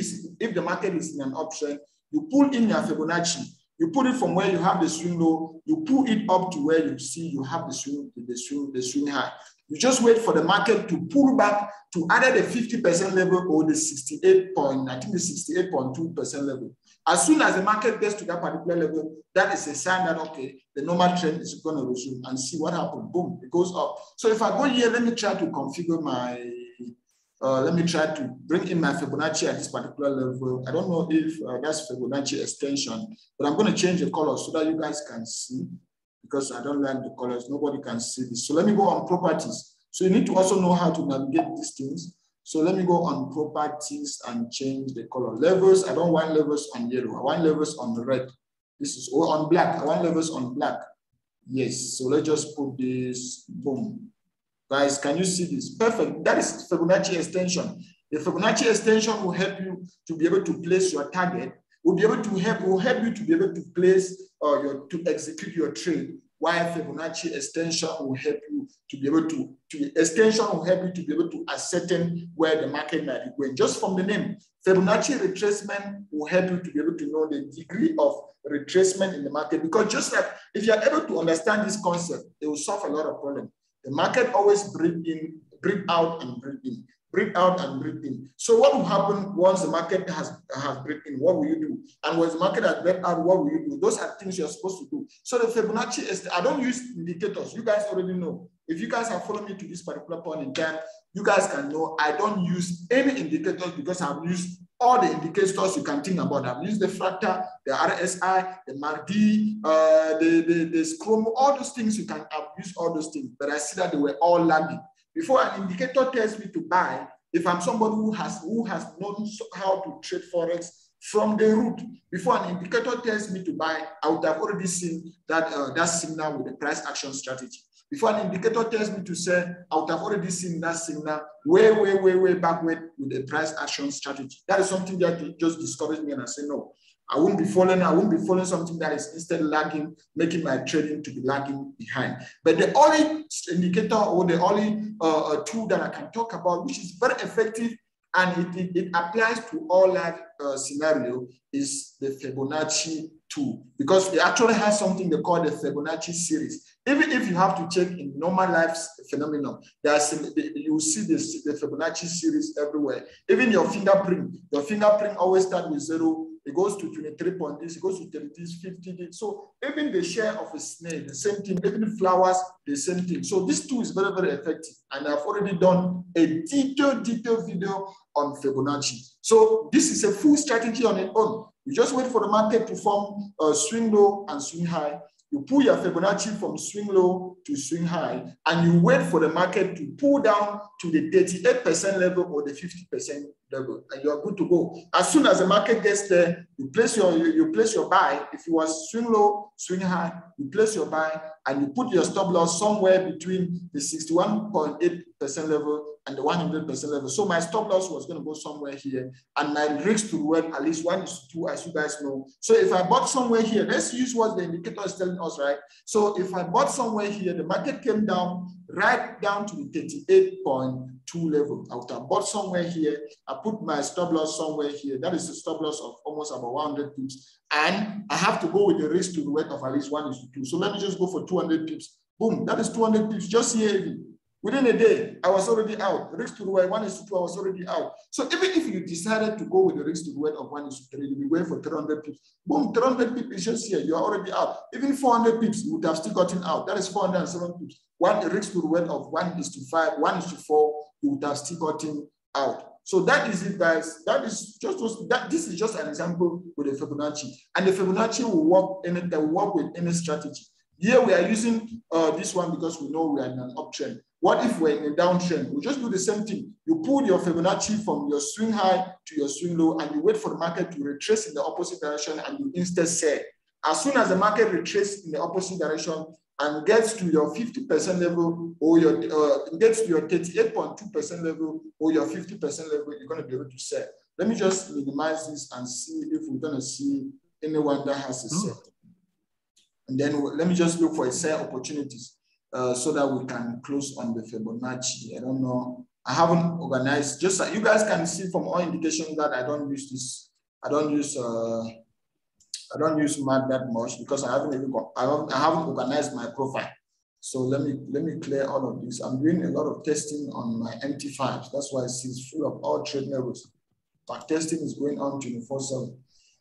the market is in an uptrend, you pull in your Fibonacci. You put it from where you have the swing low, you pull it up to where you see you have the swing high. You just wait for the market to pull back to either the 50% level or the 68.2% level. As soon as the market gets to that particular level, that is a sign that, okay, the normal trend is going to resume, and see what happens. Boom, it goes up. So if I go here, let me try to configure my, let me try to bring in my Fibonacci at this particular level. I don't know if that's Fibonacci extension, but I'm going to change the color so that you guys can see, because I don't like the colors. Nobody can see this. So let me go on properties. So you need to also know how to navigate these things. So let me go on properties and change the color. Levels, I don't want levels on yellow. I want levels on red. This is on black. I want levels on black. Yes, so let's just put this, boom. Guys, can you see this? Perfect. That is Fibonacci extension. The Fibonacci extension will help you to be able to place your target. Will help you to be able to place to execute your trade. While Fibonacci extension will help you to be able to extension will help you to be able to ascertain where the market might be going. Just from the name, Fibonacci retracement will help you to be able to know the degree of retracement in the market. Because just like if you are able to understand this concept, it will solve a lot of problems. The market always breathe in, breathe out, and breathe in. Breathe out and breathe in. So what will happen once the market has breathed in? What will you do? And once the market has breathed out, what will you do? Those are things you're supposed to do. So the Fibonacci is, I don't use indicators. You guys already know. If you guys have followed me to this particular point in time, you guys can know I don't use any indicators because I've used all the indicators you can think about. I've used the fractal, the RSI, the MACD, the scrum, all those things you can. I've used all those things, but I see that they were all lagging. Before an indicator tells me to buy, if I'm somebody who has known how to trade Forex from the root, before an indicator tells me to buy, I would have already seen that, that signal with the price action strategy. Before an indicator tells me to sell, I would have already seen that signal way backward with the price action strategy. That is something that just discouraged me, and I say, no, I won't be following something that is instead lagging, making my trading to be lagging behind. But the only indicator or the only tool that I can talk about, which is very effective and it applies to all that scenario, is the Fibonacci tool, because it actually has something they call the Fibonacci series. Even if you have to check in normal life phenomenon, you will see the Fibonacci series everywhere. Even your fingerprint always starts with 0. It goes to 23 point this, it goes to 30 this, 50 this. So even the share of a snail, the same thing, even flowers, the same thing. So this tool is very, very effective. And I've already done a detailed video on Fibonacci. So this is a full strategy on its own. You just wait for the market to form swing low and swing high. You pull your Fibonacci from swing low to swing high, and you wait for the market to pull down to the 38% level or the 50% level, and you're good to go. As soon as the market gets there, you place your buy. If it was swing low, swing high, you place your buy, and you put your stop loss somewhere between the 61.8% level and the 100% level. So my stop loss was going to go somewhere here, and my risk to reward at least 1:2, as you guys know. So if I bought somewhere here, let's use what the indicator is telling us, right? So if I bought somewhere here, the market came down right down to the 38.2 level. I would have bought somewhere here. I put my stop loss somewhere here. That is a stop loss of almost about 100 pips. And I have to go with the risk to reward of at least 1:2. So let me just go for 200 pips. Boom, that is 200 pips just here. Within a day, I was already out. Risk to reward 1:2, I was already out. So even if you decided to go with the risk to reward of 1:3, you'll be waiting for 300 pips. Boom, 300 pips is just here. You're already out. Even 400 pips, you would have still gotten out. That is 407 pips. One risk to reward of 1:5, 1:4, you would have still gotten out. So that is it, guys. This is just an example with the Fibonacci. And the Fibonacci will work with any strategy. Here we are using this one because we know we are in an uptrend. What if we're in a downtrend? We'll just do the same thing. You pull your Fibonacci from your swing high to your swing low, and you wait for the market to retrace in the opposite direction, and you instead sell. As soon as the market retraces in the opposite direction and gets to your 50% level, or gets to your 38.2% level, or your 50% level, you're going to be able to sell. Let me just minimize this and see if we're going to see anyone that has a sell. And then let me just look for a sell opportunities so that we can close on the Fibonacci. I don't know. I haven't organized. Just so you guys can see from all indications that I don't use this. I don't use MAD that much because I haven't organized my profile. So let me clear all of this. I'm doing a lot of testing on my MT5. That's why it's full of all trade levels. Back testing is going on 24/7.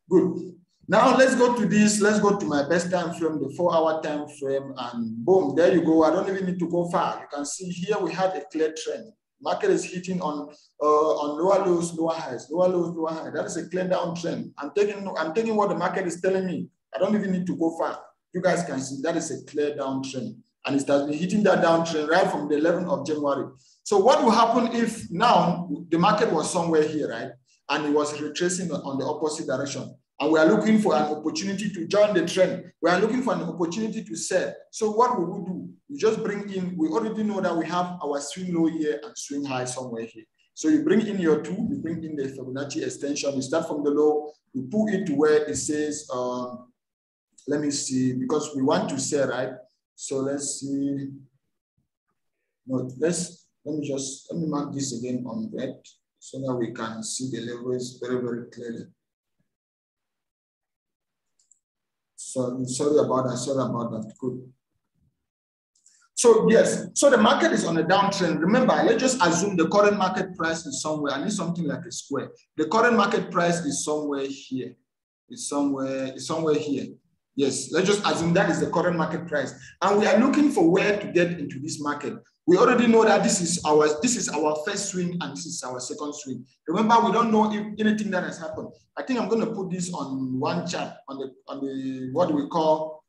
Good. Now let's go to this. Let's go to my best time frame, the 4-hour time frame, and boom, there you go. I don't even need to go far. You can see here we had a clear trend. Market is hitting on lower lows, lower highs, lower lows, lower highs. That is a clear down trend. I'm taking what the market is telling me. I don't even need to go far. You guys can see that is a clear down trend. And it has been hitting that downtrend right from the 11th of January. So what will happen if now the market was somewhere here, right? And it was retracing on the opposite direction. And we are looking for an opportunity to join the trend. We are looking for an opportunity to sell. So what we will do, we just bring in, we already know that we have our swing low here and swing high somewhere here. So you bring in your tool, you bring in the Fibonacci extension, you start from the low, you pull it to where it says, let me see, because we want to sell, right? So let's see. No, let me mark this again on red so that we can see the levels very, very clearly. So sorry about that. Good. So yes, so the market is on a downtrend. Remember, let's just assume the current market price is somewhere. I need something like a square. The current market price is somewhere here. It's somewhere here. Yes, let's just assume that is the current market price. And we are looking for where to get into this market. We already know that this is our first swing and this is our second swing. Remember, we don't know if anything that has happened. I think I'm going to put this on one chart, on the what do we call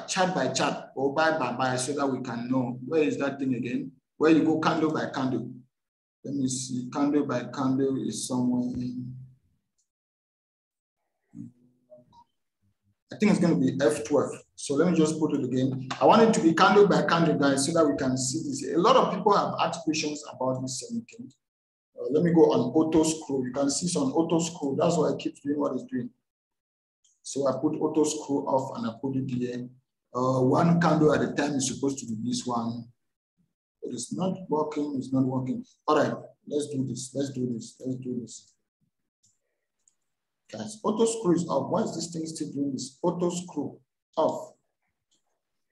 chart by chart or buy by buy, so that we can know where is that thing again, where you go candle by candle. Let me see, candle by candle is somewhere in, I think it's going to be F12. So let me just put it again. I want it to be candle by candle, guys, so that we can see this. A lot of people have asked questions about this same thing. Let me go on auto scroll. You can see it's on auto scroll. That's why I keep doing what it's doing. So I put auto scroll off and I put it here. One candle at a time is supposed to be this one. But it's not working. It's not working. All right, let's do this. Let's do this. Guys, auto screw is off. Why is this thing still doing this? Auto screw off.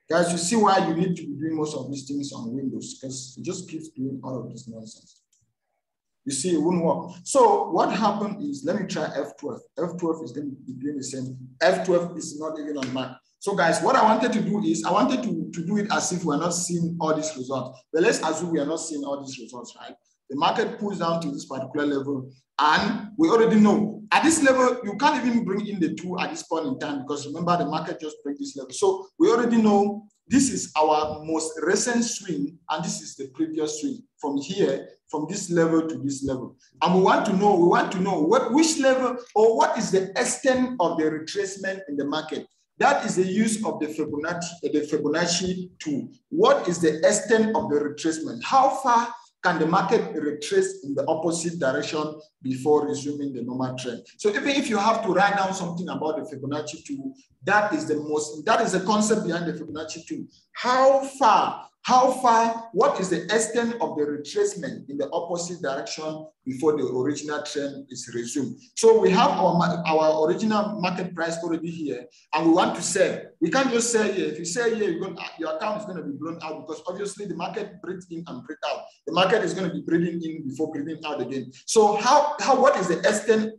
Guys, you see why you need to be doing most of these things on Windows, because it just keeps doing all of this nonsense. You see, it wouldn't work. So what happened is, let me try F12. F12 is going to be doing the same. F12 is not even on Mac. So guys, what I wanted to do is, I wanted to do it as if we're not seeing all these results. But let's assume we are not seeing all these results, right? The market pulls down to this particular level, and we already know at this level, you can't even bring in the 2 at this point in time, because remember, the market just breaks this level. So we already know this is our most recent swing, and this is the previous swing from here, from this level to this level. And we want to know which level or what is the extent of the retracement in the market. That is the use of the Fibonacci tool. What is the extent of the retracement? How far can the market retrace in the opposite direction before resuming the normal trend? So even if you have to write down something about the Fibonacci tool, that is the concept behind the Fibonacci tool. How far, what is the extent of the retracement in the opposite direction before the original trend is resumed? So we have our original market price already here, and we want to sell. We can't just sell here. If you sell here, your account is going to be blown out, because obviously the market breaks in and breaks out. The market is going to be breathing in before breathing out again. So what is the extent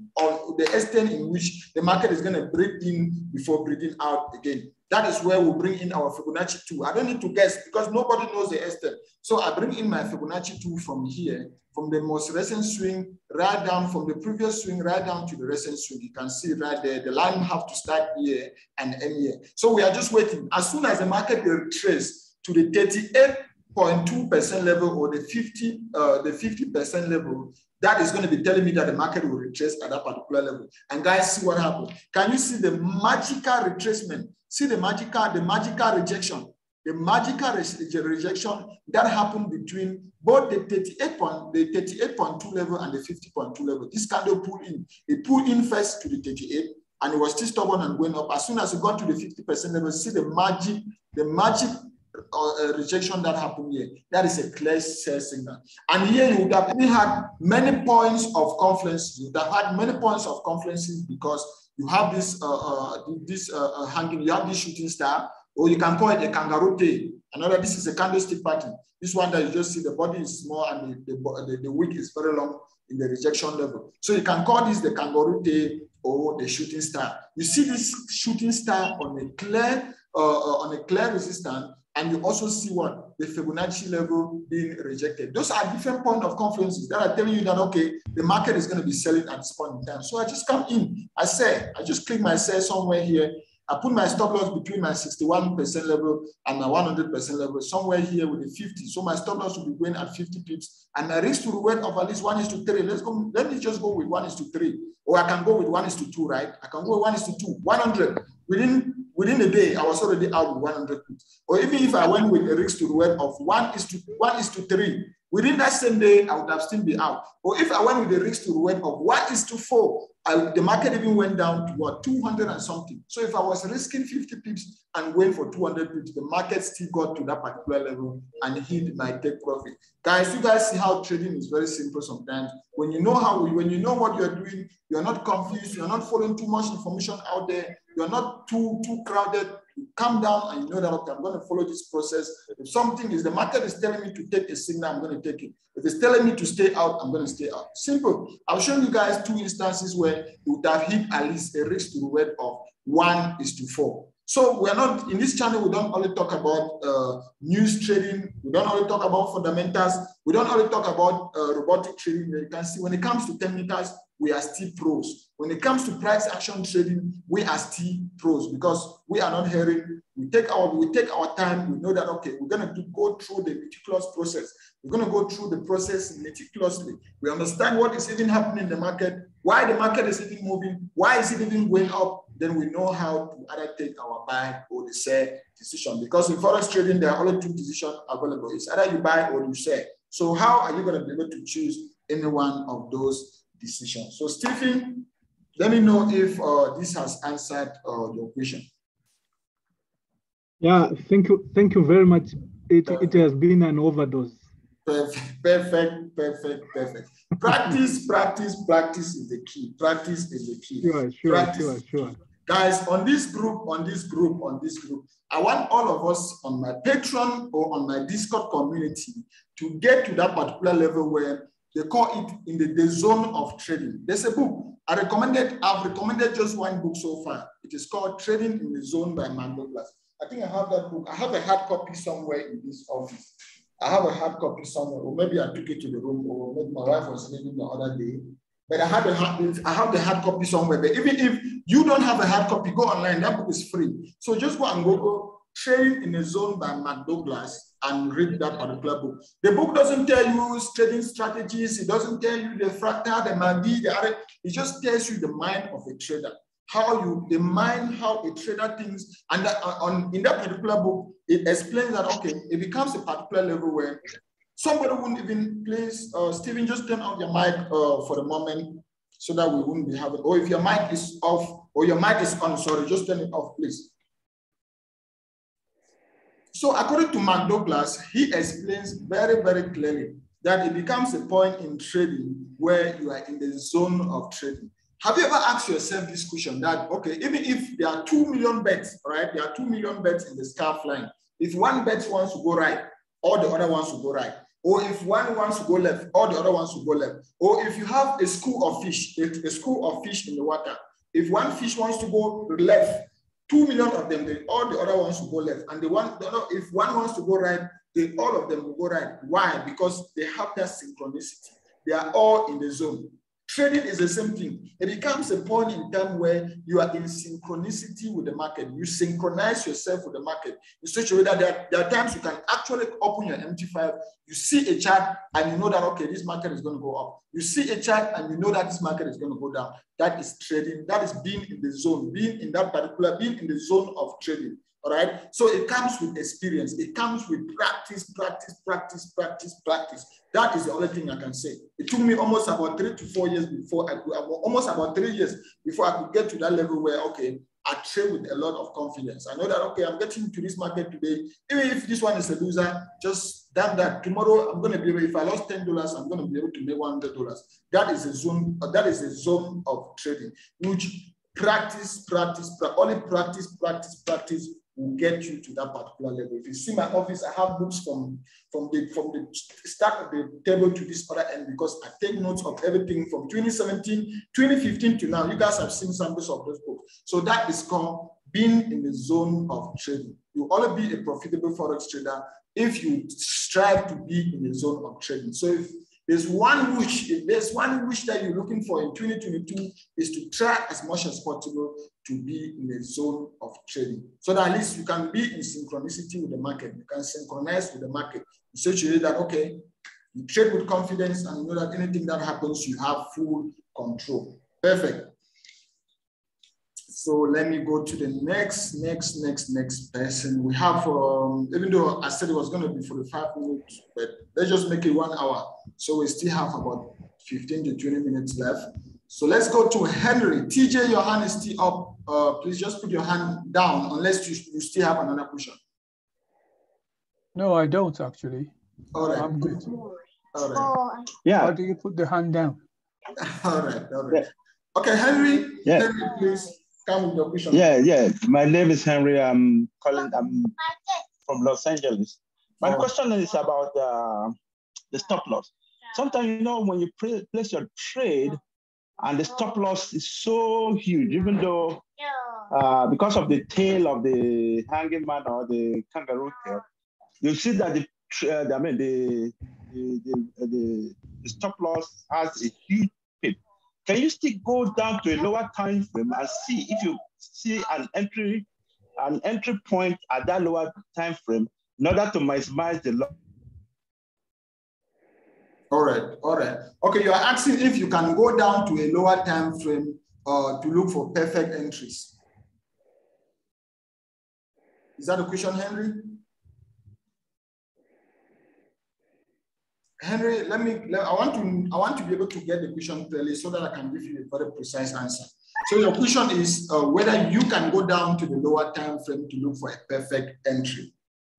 in which the market is going to breathe in before breathing out again? That is where we bring in our Fibonacci tool. I don't need to guess, because nobody knows the extent. So I bring in my Fibonacci tool from here, from the most recent swing, right down from the previous swing, right down to the recent swing. You can see right there, the line have to start here and end here. So we are just waiting. As soon as the market retraces to the 38.2% level or the 50% level, that is going to be telling me that the market will retrace at that particular level. And guys, see what happened. Can you see the magical retracement? See the magical rejection. The magical rejection that happened between both the 38.2 level and the 50.2 level. This candle pulled in. It pulled in first to the 38, and it was still stubborn and going up. As soon as it got to the 50% level, see the magic rejection that happened here. That is a clear sell signal. And here you would have had many points of confluence. You would have had many points of confluences, because you have this hanging, you have this shooting star, or you can call it a kangaroo tail. This is a candlestick pattern. This one that you just see, the body is small and the wick is very long in the rejection level. So you can call this the kangaroo tail or the shooting star. You see this shooting star on a clear resistance, and you also see what? The Fibonacci level being rejected. Those are different points of confluences that are telling you that, okay, the market is going to be selling at this point in time. So I just come in. I just click my sell somewhere here, I put my stop loss between my 61% level and my 100% level, somewhere here with a 50. So my stop loss will be going at 50 pips, and my risk to reward of at least 1:3. Let me just go with 1:3, or I can go with 1:2, right? I can go with 1:2, 100. Within a day, I was already out with 100 pips. Or even if I went with a risk to reward of 1:3, within that same day, I would have still been out. Or if I went with a risk to reward of 1:4, the market even went down to what, 200 and something. So if I was risking 50 pips and going for 200 pips, the market still got to that particular level and hit my take profit. Guys, you guys see how trading is very simple sometimes. When you know when you know what you're doing, you're not confused, you're not following too much information out there, you're not too crowded. You calm down and you know that, okay, I'm going to follow this process. If something is, the market is telling me to take a signal, I'm going to take it. If it's telling me to stay out, I'm going to stay out. Simple. I've shown you guys 2 instances where you would have hit at least a risk to reward of 1:4. So we're not, in this channel, we don't only talk about news trading. We don't only talk about fundamentals. We don't only talk about robotic trading. You can see when it comes to technicals, we are still pros. When it comes to price action trading, we are still pros because we are not hearing. We take our time. We know that, okay, we're going to go through the meticulous process. We're going to go through the process meticulously. We understand what is even happening in the market, why the market is even moving, why is it even going up. Then we know how to either take our buy or the sell decision. Because in Forex trading, there are only 2 decisions available. It's either you buy or you sell. So how are you going to be able to choose any one of those decisions? So Stephen, let me know if this has answered your question. Yeah, thank you very much. It has been an overdose. Perfect. Practice is the key. Practice is the key. Sure. Guys, on this group, I want all of us on my Patreon or on my Discord community to get to that particular level where they call it in the zone of trading. There's a book I've recommended just one book so far. It is called Trading in the Zone by Godlove. I think I have that book. I have a hard copy somewhere in this office. I have a hard copy somewhere, or maybe I took it to the room, or maybe my wife was leaving the other day. But I have the hard copy somewhere. But even if you don't have a hard copy, go online. That book is free. So just go and Google Trading in a Zone by Godlove and read that particular book. The book doesn't tell you trading strategies. It doesn't tell you the fractal, the MACD, it just tells you the mind of a trader. How a trader thinks. And in that particular book, it explains that, okay, it becomes a particular level where somebody wouldn't even, please, Stephen, just turn off your mic for the moment so that we wouldn't be having, or if your mic is off, or your mic is on, sorry, just turn it off, please. So according to Godlove, he explains very, very clearly that it becomes a point in trading where you are in the zone of trading. Have you ever asked yourself this question that, okay, even if there are 2 million bets, right? There are 2 million bets in the scarf line. If one bet wants to go right, all the other ones will go right. Or if one wants to go left, all the other ones will go left. Or if you have a school of fish, a school of fish in the water, if one fish wants to go left, 2 million of them, all the other ones will go left. And if one wants to go right, all of them will go right. Why? Because they have that synchronicity. They are all in the zone. Trading is the same thing. It becomes a point in time where you are in synchronicity with the market. You synchronize yourself with the market in such a way that there are times you can actually open your MT5, you see a chart and you know that, okay, this market is going to go up. You see a chart and you know that this market is going to go down. That is trading. That is being in the zone, being in the zone of trading. All right. So it comes with experience. It comes with practice. That is the only thing I can say. It took me almost about 3 to 4 years before almost about 3 years before I could get to that level where, okay, I trade with a lot of confidence. I know that, okay, I'm getting to this market today. Even if this one is a loser, just damn that. Tomorrow, I'm going to be able, if I lost $10, I'm going to be able to make $100. That is a zone of trading, which only practice will get you to that particular level. If you see my office, I have books from the start of the table to this other end because I take notes of everything from 2017, 2015 to now. You guys have seen samples of those books. So that is called being in the zone of trading. You will only be a profitable Forex trader if you strive to be in the zone of trading. So There's one wish. If there's one wish that you're looking for in 2022 is to try as much as possible to be in the zone of trading, so that at least you can be in synchronicity with the market. You can synchronize with the market in such a way that, okay, you trade with confidence and you know that anything that happens, you have full control. Perfect. So let me go to the next person. We have, even though I said it was going to be 45 minutes, but let's just make it 1 hour. So we still have about 15 to 20 minutes left. So let's go to Henry. TJ, your hand is still up. Please just put your hand down unless you still have another question. No, I don't actually. All right. I'm good. All right. Yeah. How do you put the hand down? All right. Yeah. Okay, Henry. Yeah. Henry, please. Yeah. My name is Henry. I'm from Los Angeles. My question is about the stop loss. Sometimes, you know, when you place your trade and the stop loss is so huge, even though because of the tail of the hanging man or the kangaroo tail, you see that the stop loss has a huge pip. Can you still go down to a lower time frame and see if you see an entry point at that lower time frame in order to maximize the loss? All right. Okay, you are asking if you can go down to a lower time frame to look for perfect entries. Is that a question, Henry? Henry, I want to be able to get the question clearly so that I can give you a very precise answer. So your question is whether you can go down to the lower time frame to look for a perfect entry.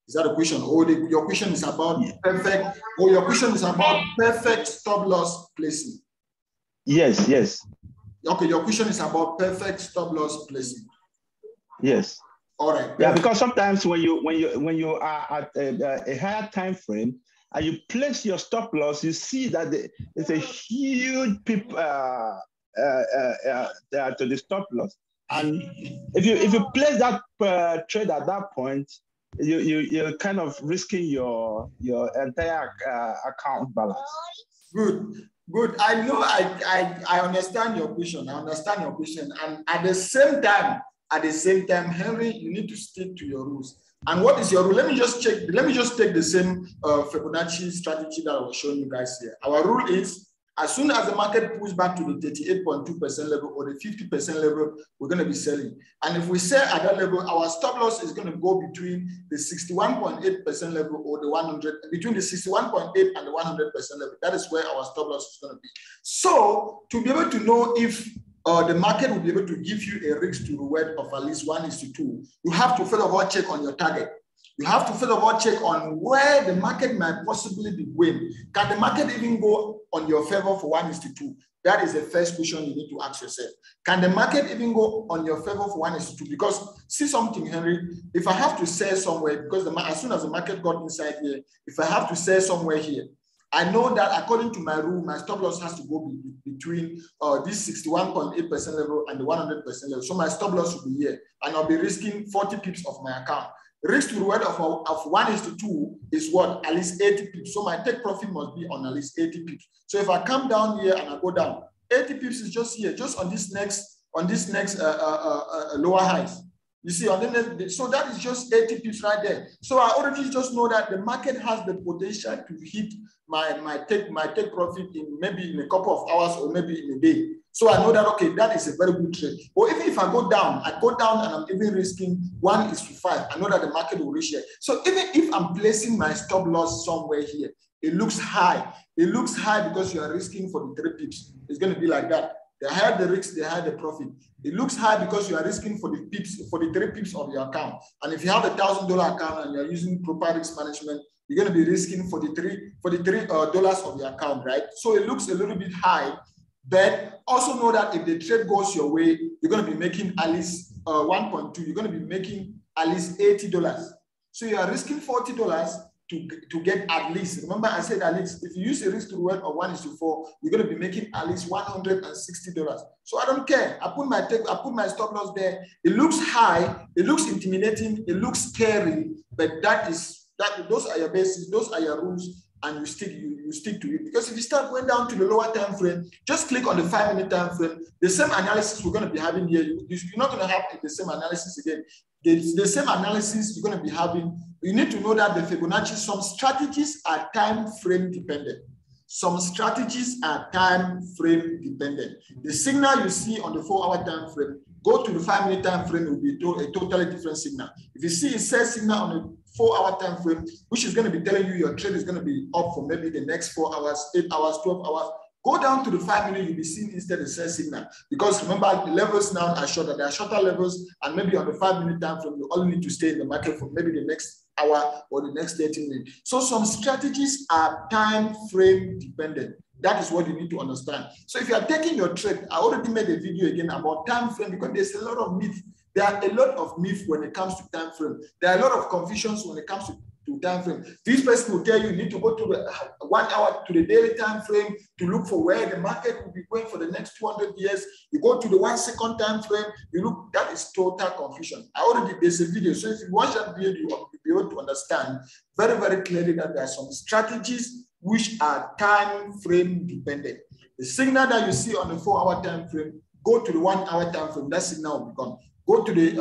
Is that a question? Or your question is about perfect, or your question is about perfect stop loss placing? Yes. Okay, your question is about perfect stop loss placing. Yes. All right. Yeah, because sometimes when you are at a higher time frame and you place your stop loss, you see that it's a huge pip to the stop loss. And if you place that trade at that point, you're kind of risking your entire account balance. Good. I know. I understand your question. And at the same time, Henry, you need to stick to your rules. And what is your rule? Let me just take the same Fibonacci strategy that I was showing you guys here. Our rule is, as soon as the market pulls back to the 38.2% level or the 50% level, we're going to be selling. And if we sell at that level, our stop loss is going to go between the 61.8% level or between the 61.8 and the 100% level. That is where our stop loss is going to be. So to be able to know if the market will be able to give you a risk to reward of at least 1:2, you have to first of all check on your target. You have to first of all check on where the market might possibly be going. Can the market even go on your favor for 1:2? That is the first question you need to ask yourself. Can the market even go on your favor for 1:2? Because see something, Henry, if I have to sell somewhere, because as soon as the market got inside here, if I have to sell somewhere here, I know that according to my rule, my stop loss has to go between this 61.8% level and the 100% level. So my stop loss will be here, and I'll be risking 40 pips of my account. Risk to reward of 1:2 is what? At least 80 pips. So my take profit must be on at least 80 pips. So if I come down here and I go down, 80 pips is just here, just on this next lower highs. You see, so that is just 80 pips right there. So I already just know that the market has the potential to hit my take profit in maybe in a couple of hours or maybe in a day. So I know that, okay, that is a very good trade. Or even if I go down and I'm even risking 1:5, I know that the market will reach here. So even if I'm placing my stop loss somewhere here, it looks high. It looks high because you are risking for the 3 pips. It's going to be like that. The higher the risk, the higher the profit. It looks high because you are risking for the pips, for the 3 pips of your account. And if you have a $1,000 account and you're using proper risk management, you're going to be risking for the $3 of your account, right? So it looks a little bit high, but also know that if the trade goes your way, you're going to be making at least 1.2. You're going to be making at least $80. So you are risking $40 to get at least. Remember, I said at least. If you use a risk to reward of 1:4, you're going to be making at least $160. So I don't care. I put my stop loss there. It looks high. It looks intimidating. It looks scary. But those are your bases. Those are your rules. and you stick to it. Because if you start going down to the lower time frame, just click on the 5-minute time frame. The same analysis we're going to be having here, you're not going to have the same analysis again. The same analysis you're going to be having. You need to know that the Fibonacci, some strategies are time frame dependent. Some strategies are time frame dependent. The signal you see on the 4-hour time frame, go to the 5-minute time frame, it will be a totally different signal. If you see a sell signal on the 4-hour time frame, which is going to be telling you your trade is going to be up for maybe the next 4 hours, 8 hours, 12 hours, go down to the 5-minute, you'll be seeing instead a sell signal. Because remember, the levels now are shorter. There are shorter levels, and maybe on the 5-minute time frame, you only need to stay in the market for maybe the next hour or the next 30 minutes. So some strategies are time frame dependent. That is what you need to understand. So if you are taking your trade, I already made a video again about time frame, because there's a lot of myth. There are a lot of myth when it comes to time frame. There are a lot of confusions when it comes to time frame. This person will tell you need to go to the 1 hour to the daily time frame to look for where the market will be going for the next 200 years. You go to the 1 second time frame, you look, that is total confusion. I already did a video. So if you watch that video, you will be able to understand very, very clearly that there are some strategies which are time frame dependent. The signal that you see on the 4-hour time frame, go to the 1 hour time frame, that signal will be gone. Go to the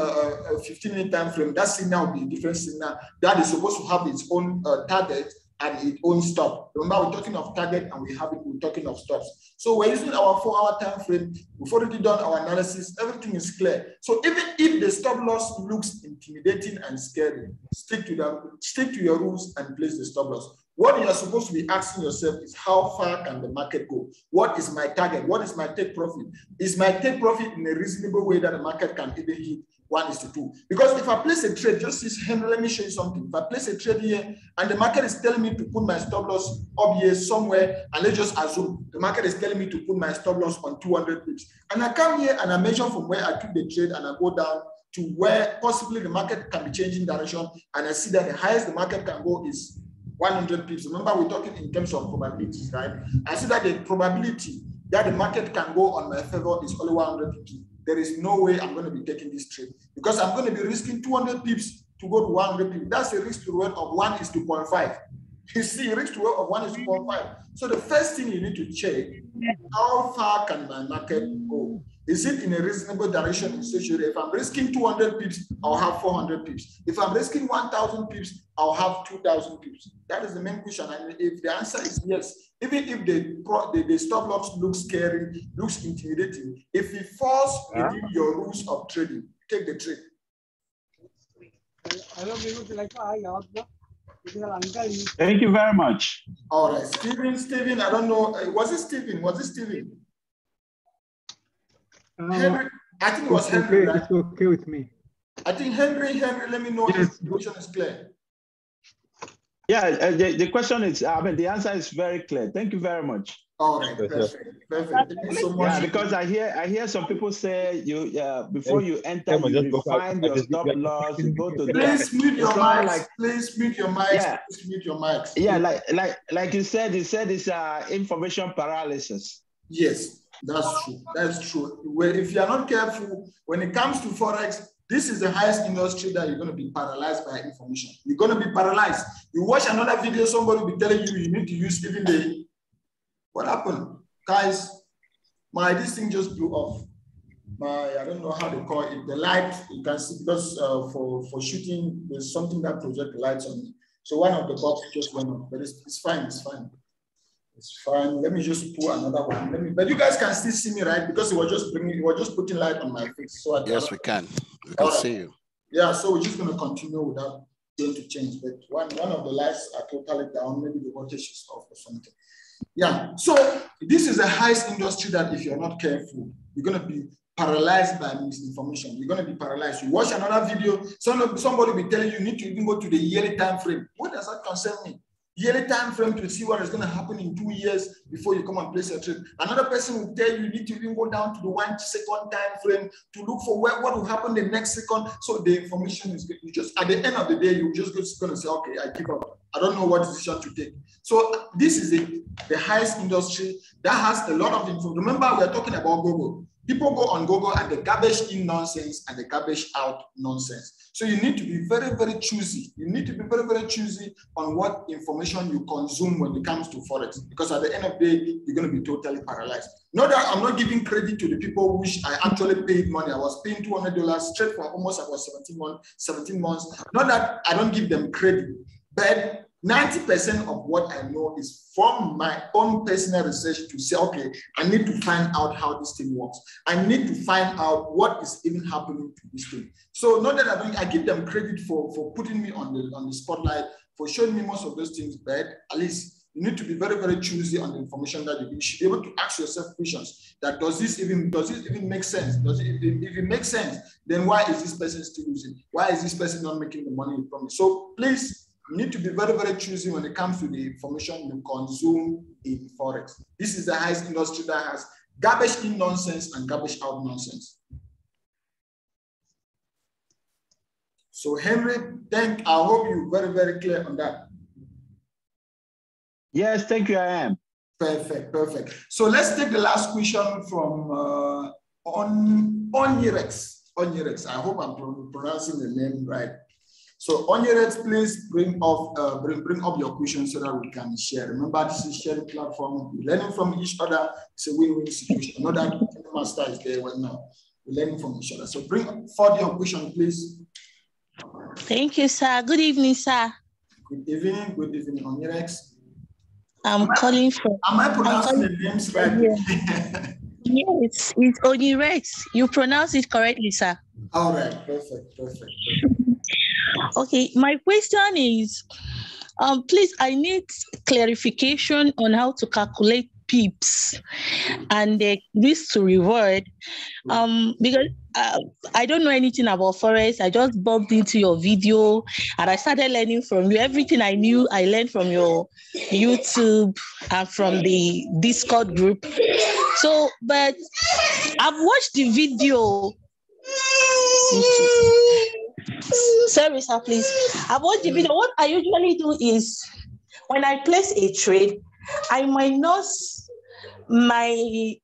15-minute time frame, that signal will be a different signal that is supposed to have its own target and its own stop. Remember, we're talking of target and we're talking of stops. So we're using our 4-hour time frame. We've already done our analysis. Everything is clear. So even if the stop loss looks intimidating and scary, stick to your rules and place the stop loss. What you are supposed to be asking yourself is, how far can the market go? What is my target? What is my take profit? Is my take profit in a reasonable way that the market can even hit 1:2? Because if I place a trade, just this, Henry, let me show you something. If I place a trade here and the market is telling me to put my stop loss up here somewhere, and let's just assume the market is telling me to put my stop loss on 200 pips, and I come here and I measure from where I took the trade and I go down to where possibly the market can be changing direction, and I see that the highest the market can go is 100 pips. Remember, we're talking in terms of probabilities, right? I see that the probability that the market can go on my favor is only 100 pips. There is no way I'm going to be taking this trade, because I'm going to be risking 200 pips to go to 100 pips. That's a risk to reward of 1:0.5. You see, risk to reward of 1:0.5. So the first thing you need to check, how far can my market go? Is it in a reasonable direction in such a way? If I'm risking 200 pips, I'll have 400 pips. If I'm risking 1,000 pips, I'll have 2,000 pips. That is the main question. And if the answer is yes, even if the stop loss looks scary, looks intimidating, if it falls within your rules of trading, take the trade. Thank you very much. All right, Stephen, I don't know. Was it Stephen? Henry, I think it was Henry. Okay, it's okay with me. I think Henry, let me know if the question is clear. Yeah, the question is, the answer is very clear. Thank you very much. All right, perfect. Thank you so much. Yeah, because I hear some people say before you enter, you refine your stop loss. You go to please mute your mics. Please mute your mics. Yeah. Please mute your mics. Yeah, like you said it's information paralysis. Yes. That's true. That's true. Well, if you are not careful, when it comes to Forex, this is the highest industry that you're going to be paralyzed by information. You're going to be paralyzed. You watch another video, somebody will be telling you need to use even the... What happened? Guys, this thing just blew off. I don't know how they call it. The light, you can see, because for shooting, there's something that projects the lights on it. So one of the bulbs just went off, but it's fine, it's fine. It's fine. Let me just pull another one. But you guys can still see me, right? Because it was just putting light on my face. So yes, we can. We can see you. Yeah, so we're just going to continue without going to change. But one of the lights are totally down. Maybe the voltage is off or something. Yeah. So this is the highest industry that if you're not careful, you're going to be paralyzed by misinformation. You're going to be paralyzed. You watch another video, somebody will be telling you need to even go to the yearly time frame. What does that concern me? Yearly time frame to see what is going to happen in 2 years before you come and place your trade. Another person will tell you need to even go down to the 1 second time frame to look for what will happen the next second. So the information is you just at the end of the day, you're just going to say, okay, I give up. I don't know what decision to take. So this is the highest industry that has a lot of info. Remember, we are talking about Google. People go on Google and they garbage in nonsense and they garbage out nonsense. So you need to be very, very choosy. You need to be very, very choosy on what information you consume when it comes to Forex, because at the end of the day, you're going to be totally paralyzed. Not that I'm not giving credit to the people which I actually paid money. I was paying $200 straight for almost about 17 months. Not that I don't give them credit, but 90% of what I know is from my own personal research to say, okay, I need to find out how this thing works. I need to find out what is even happening to this thing. So not that I give them credit for putting me on the spotlight, for showing me most of those things, but at least you need to be very, very choosy on the information that you give. You should be able to ask yourself questions that does this even make sense? If it makes sense, then why is this person still losing? Why is this person not making the money from it? So please, you need to be very, very choosy when it comes to the information you consume in Forex. This is the highest industry that has garbage in nonsense and garbage out nonsense. So Henry, I hope you're very, very clear on that. Yes, thank you, I am. Perfect, perfect. So let's take the last question from Onirex. Onirex, I hope I'm pronouncing the name right. So Onirex, please bring up your questions so that we can share. Remember, this is sharing platform. We're learning from each other. It's a win-win situation. Not that the master is there right now. We're learning from each other. So bring forward your question, please. Thank you, sir. Good evening, sir. Good evening, Onirex. I'm calling from. Am I pronouncing the names right? Yes, it's Onirex. You pronounce it correctly, sir. All right, perfect. Okay, my question is, please, I need clarification on how to calculate pips and the risk to reward, because I don't know anything about Forex. I just bumped into your video and I started learning from you. Everything I knew, I learned from your YouTube and from the Discord group. So, but I've watched the video. Sorry, sir, please. I've watched the video. What I usually do is when I place a trade, I minus my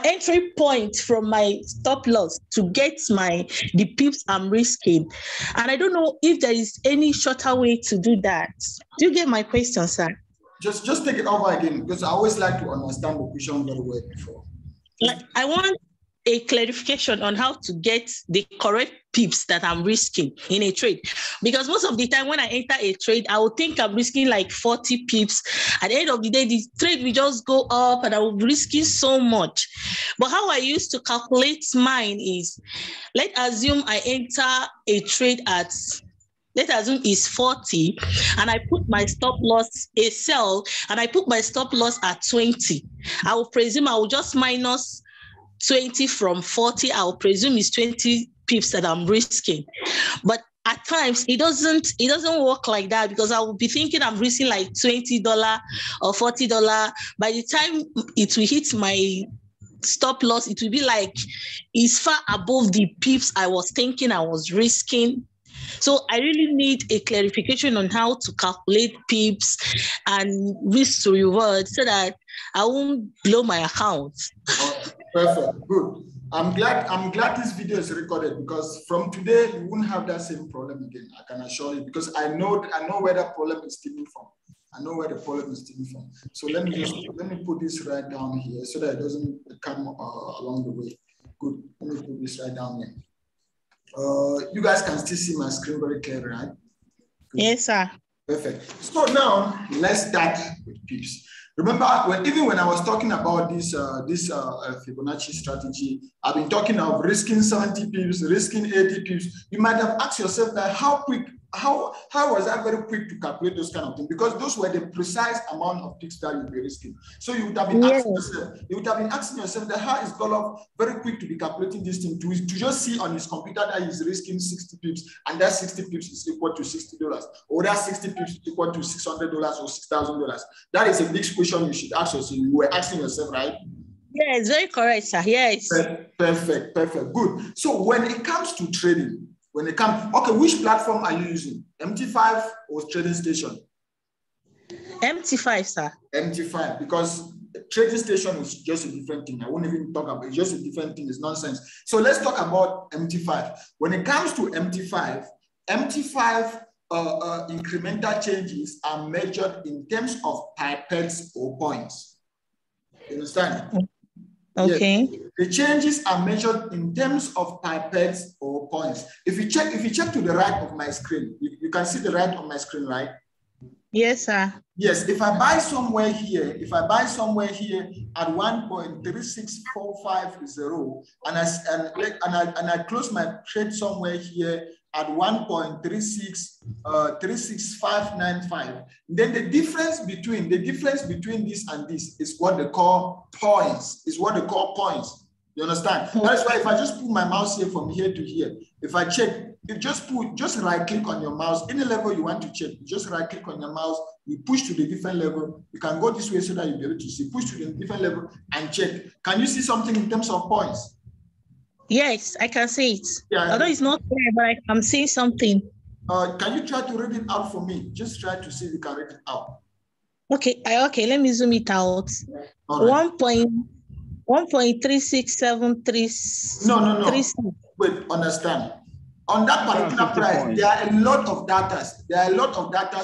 entry point from my stop loss to get the pips I'm risking. And I don't know if there is any shorter way to do that. Do you get my question, sir? Just take it over again, because I always like to understand the question very well before. Like, I want a clarification on how to get the correct pips that I'm risking in a trade. Because most of the time when I enter a trade, I will think I'm risking like 40 pips. At the end of the day, the trade will just go up and I will be risking so much. But how I used to calculate mine is, let's assume I enter a trade at, let's assume it's 40, and I put my stop loss, a sell, and I put my stop loss at 20. I will presume I will just minus 20 from 40. I'll presume it's 20 pips that I'm risking. But at times it doesn't work like that, because I will be thinking I'm risking like $20 or $40. By the time it will hit my stop loss, it will be like it's far above the pips I was thinking I was risking. So I really need a clarification on how to calculate pips and risk to reward so that I won't blow my account. Perfect, good. I'm glad this video is recorded, because from today you won't have that same problem again. I can assure you, because I know where the problem is stemming from. I know where the problem is stemming from. So let me put this right down here so that it doesn't come along the way. Good. Let me put this right down here. You guys can still see my screen very clearly, right? Good. Yes, sir. Perfect. So now let's start with pips. Remember, even when I was talking about this Fibonacci strategy, I've been talking of risking 70 pips, risking 80 pips. You might have asked yourself that how was I very quick to calculate those kind of things? Because those were the precise amount of pips that you'll be risking. So you would have been asking yourself, that how is Godlove very quick to be calculating this thing, to just see on his computer that he's risking 60 pips, and that 60 pips is equal to $60, or that 60 pips is equal to $600 or $6,000. That is a big question you should ask yourself. You were asking yourself, right? Yes, very correct, sir. Yes. Perfect, good. So when it comes to trading, When it comes, okay, which platform are you using? MT5 or Trading Station? MT5, sir. MT5, because Trading Station is just a different thing. I won't even talk about it. It's just a different thing. It's nonsense. So let's talk about MT5. When it comes to MT5, incremental changes are measured in terms of pipettes or points. You understand? Okay. Yes. The changes are measured in terms of pipettes or points. If you check to the right of my screen, you can see the right of my screen, right? Yes, sir. Yes, if I buy somewhere here at 1.36450 and I close my trade somewhere here at 1.36595, then the difference between this and this is what they call points. You understand? That is why if I just put my mouse here from here to here, if I check, just right click on your mouse, any level you want to check, just right click on your mouse, you push to the different level. You can go this way so that you'll be able to see, push to the different level and check. Can you see something in terms of points? Yes, I can see it. Yeah. Although it's not clear, but I'm seeing something. Can you try to read it out for me? Just try to see if you can read it out. Okay, let me zoom it out. Right. 1.3673. No. Wait, understand. On that particular price, there are a lot of data.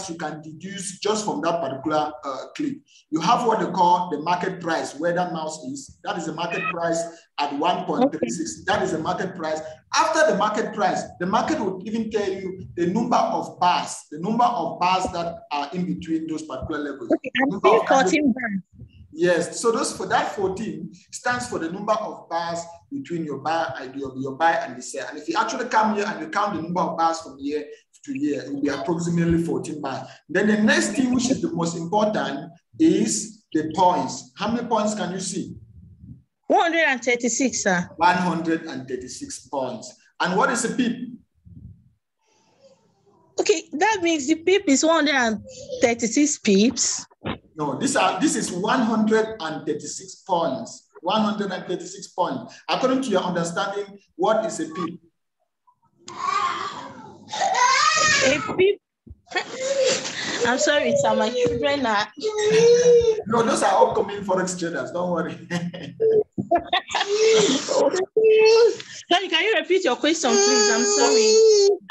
You can deduce just from that particular clip. You have what they call the market price, where that mouse is. That is the market price at 1.36. Okay. That is the market price. After the market price, the market will even tell you the number of bars that are in between those particular levels. Okay, I'm seeing 14 bars. Yes, so for that 14 stands for the number of bars between your buy and the sell. And if you actually come here and you count the number of bars from here to here, it will be approximately 14 bars. Then the next thing, which is the most important, is the points. How many points can you see? 136, sir. 136 points. And what is a pip? Okay, that means the pip is 136 pips. No, this is 136 points. 136 points. According to your understanding, what is a pip? A pip. I'm sorry, it's my children. No, those are upcoming Forex traders. Don't worry. Sorry, can you repeat your question, please? I'm sorry.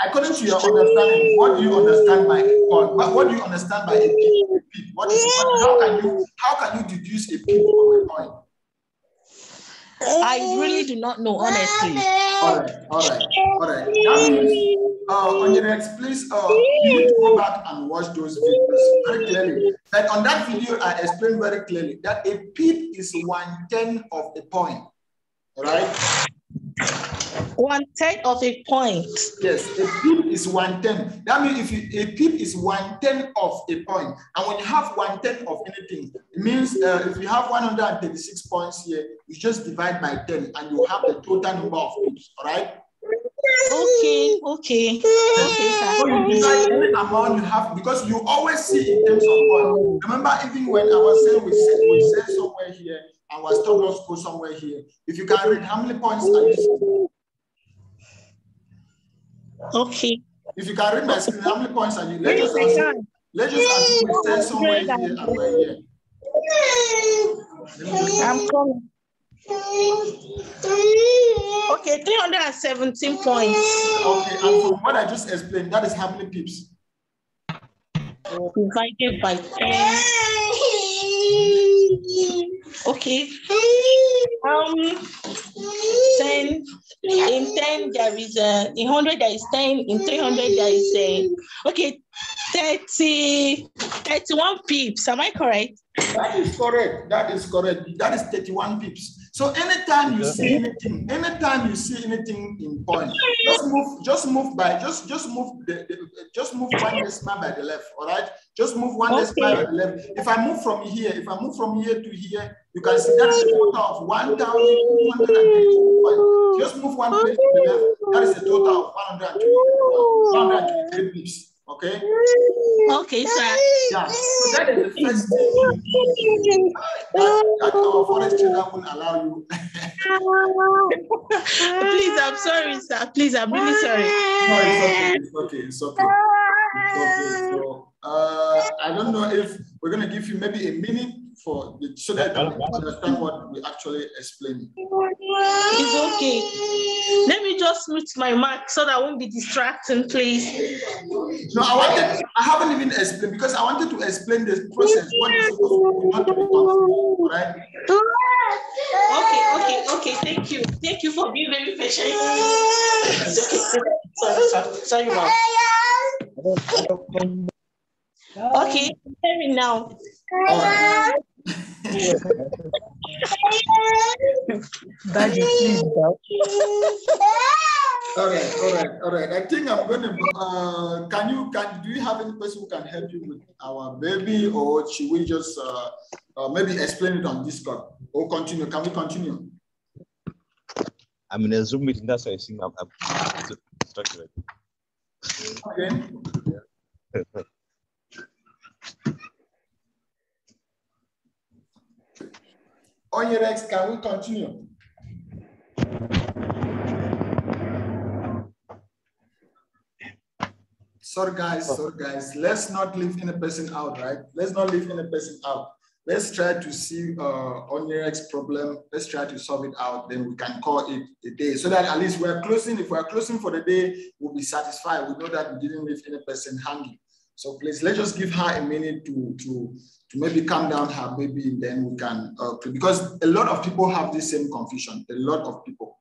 According to your understanding, what do you understand by a point? What do you understand by a pip? How can you deduce a pip from a point? I really do not know, honestly. All right. That means, on your next, please, you need to go back and watch those videos very clearly. But on that video, I explained very clearly that a pip is 1/10 of a point. All right? 1/10 of a point. Yes, a pip is 1/10. That means a pip is 1/10 of a point. And when you have 1/10 of anything, it means if you have 136 points here, you just divide by 10 and you have the total number of pips, all right? Okay. So you decide any amount you have, because you always see in terms of points. Remember, even when I was saying we sell somewhere here, and our stop loss go somewhere here. If you can read, how many points are you seeing? Okay. If you can read my screen, how many points are you? Let's just assume we sell somewhere here and we're here. I'm coming. Okay, 317 points. Okay, and from what I just explained, that is how many pips? Divided by 10. Okay. 10. In 10 there is in 100 there is 10. In 300 there is okay, 31 pips. Am I correct? That is correct. That is 31 pips. So anytime you see anything in point, just move one decimal by the left. All right, just move one decimal by the left. If I move from here to here, you can see that is a total of 1,232 points. Just move one place to the left. That is a total of 123 pips. Okay. Okay, sir. Yeah. So that is the first thing. that our forex trader won't allow you. Please, I'm sorry, sir. Please, I'm really sorry. No, it's okay. It's okay. So I don't know if we're gonna give you maybe a minute for the, so that you understand what we actually explain. It's okay. Let me just mute my mic so that I won't be distracting, please. No, I haven't even explained because I wanted to explain the process. What is supposed to be, not to be confused, right? Okay. Thank you for being very patient. Sorry, ma'am. Okay, hear me now. All right. Daddy, please. All right. I think I'm going to. Do you have any person who can help you with our baby, or should we just maybe explain it on Discord or continue? Can we continue? I'm in a Zoom meeting. That's why I think I'm distracted. Okay. On your X, can we continue? Sorry guys, let's not leave any person out, right? Let's not leave any person out. Let's try to see on your X problem. Let's try to solve it out. Then we can call it a day, so that at least we're closing. If we're closing for the day, we'll be satisfied. We know that we didn't leave any person hanging. So please, let's just give her a minute to maybe calm down her baby, and then we can, because a lot of people have the same confusion, a lot of people.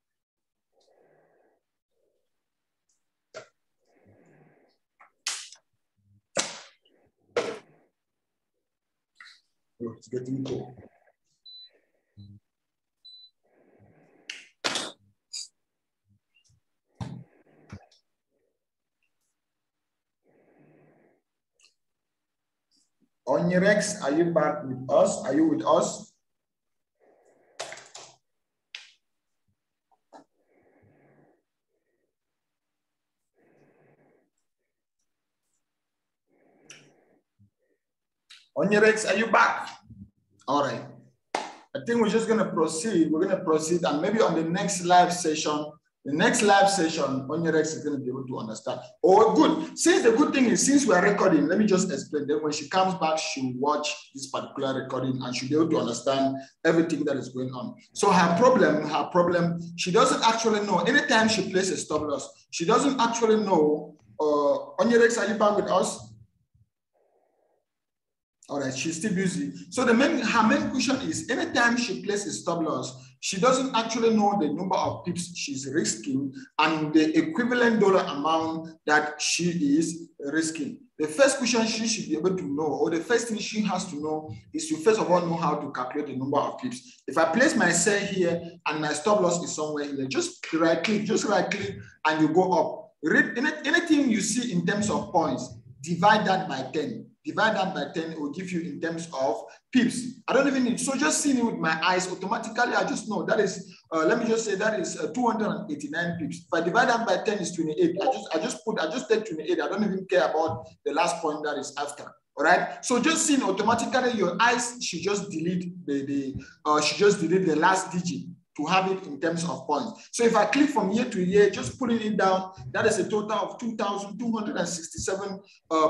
Oh, it's getting cold. Onirex, are you back with us? Are you with us? Onirex, are you back? All right. I think we're just going to proceed. We're going to proceed, and maybe on the next live session, Onirex is going to be able to understand. Oh, good. Since the good thing is, since we are recording, let me just explain. Then when she comes back, she'll watch this particular recording and she'll be able to understand everything that is going on. So her problem, she doesn't actually know. Anytime she places a stop loss, she doesn't actually know. Onirex, are you back with us? All right, she's still busy. So her main question is, anytime she places a stop loss, she doesn't actually know the number of pips she's risking and the equivalent dollar amount that she is risking. The first question she should be able to know, or the first thing she has to know, is to first of all know how to calculate the number of pips. If I place my sell here and my stop loss is somewhere here, just right click, and you go up. Anything you see in terms of points, divide that by 10. Divide that by 10, it will give you in terms of pips. I don't even need, so just seeing it with my eyes, automatically I just know that is, let me just say that is 289 pips. If I divide that by 10 is 28. I just take 28. I don't even care about the last point that is after. All right. So just seeing automatically your eyes should just delete the last digit to have it in terms of points. So if I click from year to year, just putting it down, that is a total of 2,267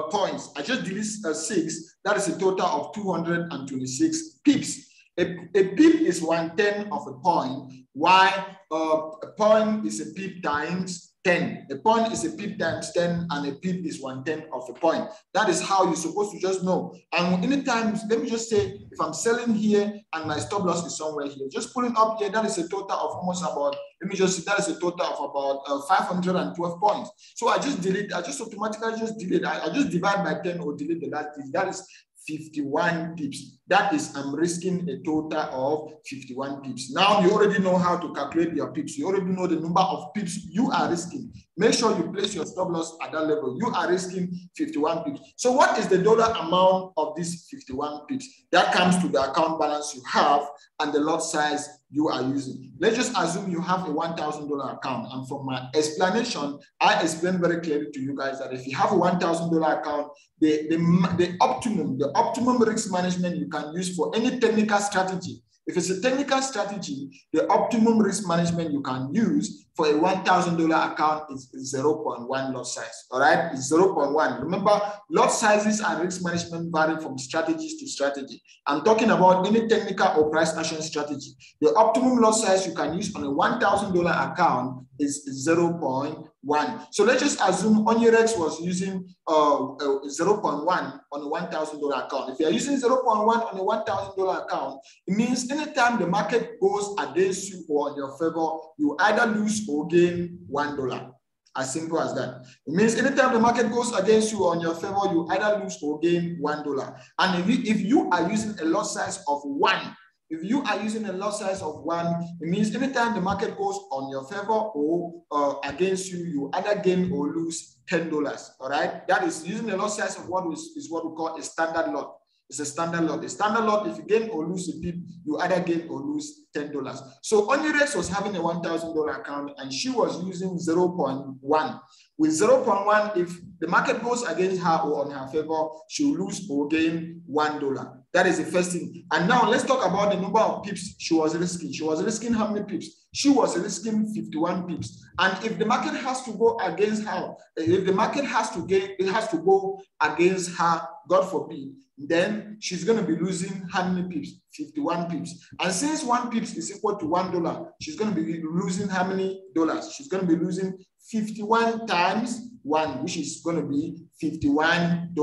points. I just delete 6, that is a total of 226 pips. A pip is 1/10 of a point, while a point is a pip times 10. A point is a pip times 10, and a pip is 1/10 of a point. That is how you're supposed to just know. And anytime, let me just say, if I'm selling here and my stop loss is somewhere here, just putting up here, that is a total of almost about, let me just say, that is a total of about 512 points. So I just delete, I just automatically just delete, I just divide by 10 or delete the last digit. That is 51 pips. That is, I'm risking a total of 51 pips. Now you already know how to calculate your pips. You already know the number of pips you are risking. Make sure you place your stop loss at that level. You are risking 51 pips. So what is the dollar amount of these 51 pips? That comes to the account balance you have and the lot size you are using. Let's just assume you have a $1,000 account. And from my explanation, I explained very clearly to you guys that if you have a $1,000 account, the optimum risk management you can can use for any technical strategy. If it's a technical strategy, the optimum risk management you can use for a $1,000 account is 0.1 lot size. All right, it's 0.1. Remember, lot sizes and risk management vary from strategies to strategy. I'm talking about any technical or price action strategy. The optimum lot size you can use on a $1,000 account is 0.1. So let's just assume Onirex was using 0.1 on a $1,000 account. If you are using 0.1 on a $1,000 account, it means anytime the market goes against you or in your favor, you either lose or gain $1. As simple as that. It means anytime the market goes against you or in your favor, you either lose or gain $1. And if you are using a lot size of 1, if you are using a lot size of 1, it means anytime the market goes on your favor or against you, you either gain or lose $10. All right, that is using a lot size of 1 is what we call a standard lot. It's a standard lot. A standard lot, if you gain or lose a pip, you either gain or lose $10. So Onirex was having a $1,000 account and she was using 0.1. With 0.1, if the market goes against her or on her favor, she'll lose or gain $1. That is the first thing. And now let's talk about the number of pips she was risking. She was risking how many pips? She was risking 51 pips. And if the market has to go against her, if the market has to go against her, God forbid, then she's going to be losing how many pips? 51 pips. And since 1 pips is equal to $1, she's going to be losing how many dollars? She's going to be losing 51 times 1, which is going to be $51.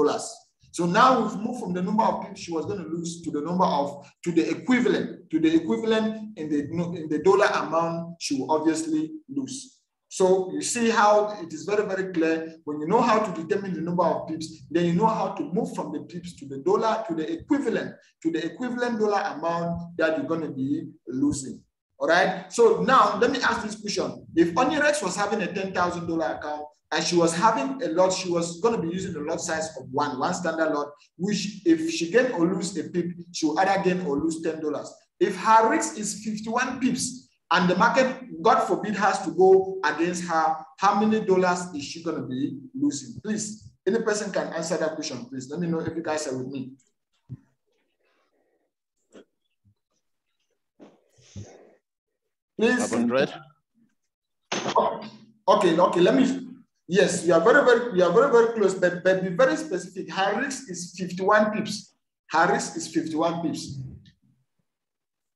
So now we've moved from the number of pips she was going to lose to the number of, to the equivalent in the dollar amount she will obviously lose. So you see how it is very, very clear. When you know how to determine the number of pips, then you know how to move from the pips to the dollar, to the equivalent dollar amount that you're going to be losing. All right. So now let me ask this question. If Onirex was having a $10,000 account and she was having a lot, she was going to be using a lot size of one standard lot, which if she gain or lose a pip, she will either gain or lose $10. If her risk is 51 pips, and the market, God forbid, has to go against her, how many dollars is she going to be losing? Please, any person can answer that question, please. Let me know if you guys are with me. Please. Okay, let me, yes, you are very close, but be very specific. Her risk is 51 pips. Her risk is 51 pips.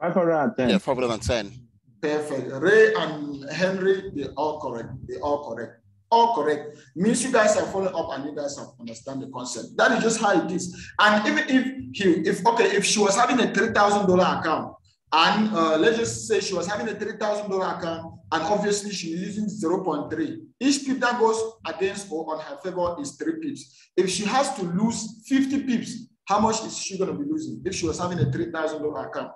510. Yeah, 510. Perfect. Ray and Henry, they all correct. All correct. Means you guys are following up and you guys have understand the concept. That is just how it is. And even if she was having a $3,000 account, and let's just say she was having a $3,000 account, and obviously she's using 0.3. Each pip that goes against or on her favor is 3 pips. If she has to lose 50 pips, how much is she going to be losing if she was having a $3,000 account?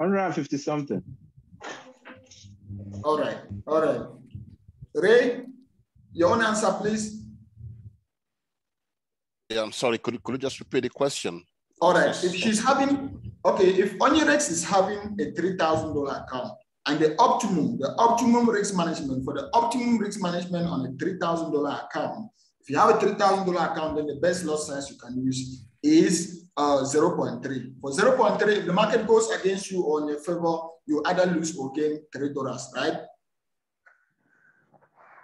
$150 something. All right. Ray, your own answer, please. Yeah, I'm sorry. Could you just repeat the question? All right. If she's having, if Onirex is having a $3,000 account, and the optimum risk management, for the optimum risk management on a $3,000 account, if you have a $3,000 account, then the best lot size you can use is 0.3. For 0.3, if the market goes against you or in your favor, you either lose or gain $3, right?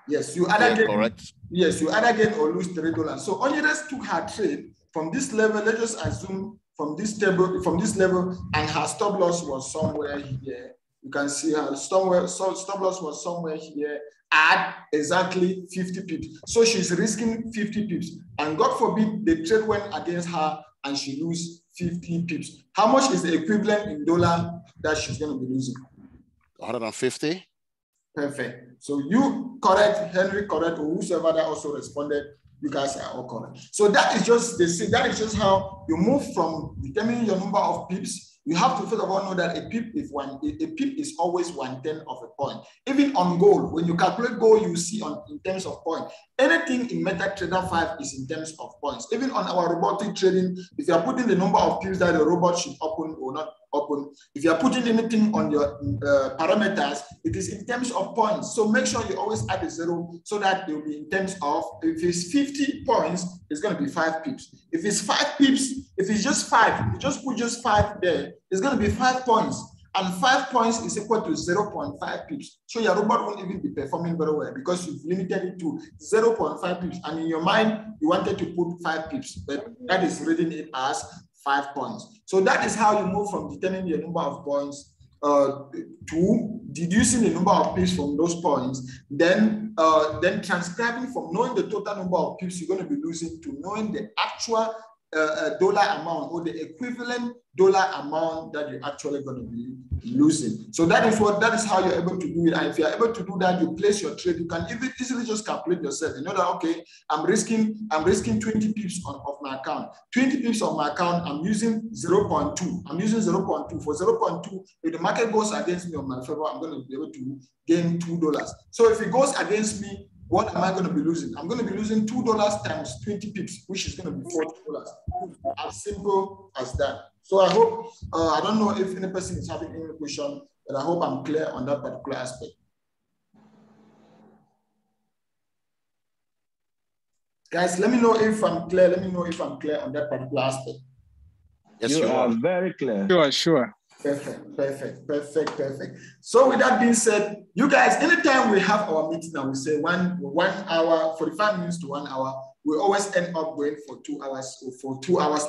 Yes, you either gain. Correct. Yes, you either gain or lose $3. So Onirex took her trade from this level. Let's just assume from this level, and her stop loss was somewhere here. You can see her stop loss was somewhere here at exactly 50 pips. So she's risking 50 pips, and God forbid the trade went against her and she lose 50 pips. How much is the equivalent in dollar that she's going to be losing? 150. Perfect. So you correct, Henry correct, or whoever that also responded, you guys are all correct. So that is just how you move from determining your number of pips. you have to first of all know that a pip is always 1/10 of a point. Even on gold, when you calculate gold, you see in terms of point. Anything in MetaTrader 5 is in terms of points. Even on our robotic trading, if you are putting the number of pips that the robot should open or not open, if you are putting anything on your parameters, it is in terms of points. So make sure you always add a 0 so that it will be in terms of, if it's 50 points, it's going to be 5 pips. If it's 5 pips, if it's just 5, you just put just 5 there, it's going to be 5 points. And 5 points is equal to 0.5 pips. So your robot won't even be performing very well because you've limited it to 0.5 pips. And in your mind, you wanted to put 5 pips, but that is reading it as 5 points. So that is how you move from determining the number of points to deducing the number of pips from those points, then transcribing from knowing the total number of pips you're going to be losing to knowing the actual dollar amount or the equivalent dollar amount that you're actually going to be losing. So that is how you're able to do it. And if you're able to do that, you place your trade. You can even easily just calculate yourself. You know that, okay, I'm risking 20 pips of my account. 20 pips of my account, I'm using 0.2. I'm using 0.2. For 0.2, if the market goes against me on my favor, I'm going to be able to gain $2. So if it goes against me, what am I going to be losing? I'm going to be losing $2 times 20 pips, which is going to be $40. As simple as that. So I hope, I don't know if any person is having any question, but I hope I'm clear on that particular aspect. Guys, let me know if I'm clear. Let me know if I'm clear on that particular aspect. Yes, you are very clear. Sure. Perfect. So with that being said, you guys, anytime we have our meeting and we say 1 hour, 45 minutes to 1 hour, we always end up going for 2 hours or for 2 hours.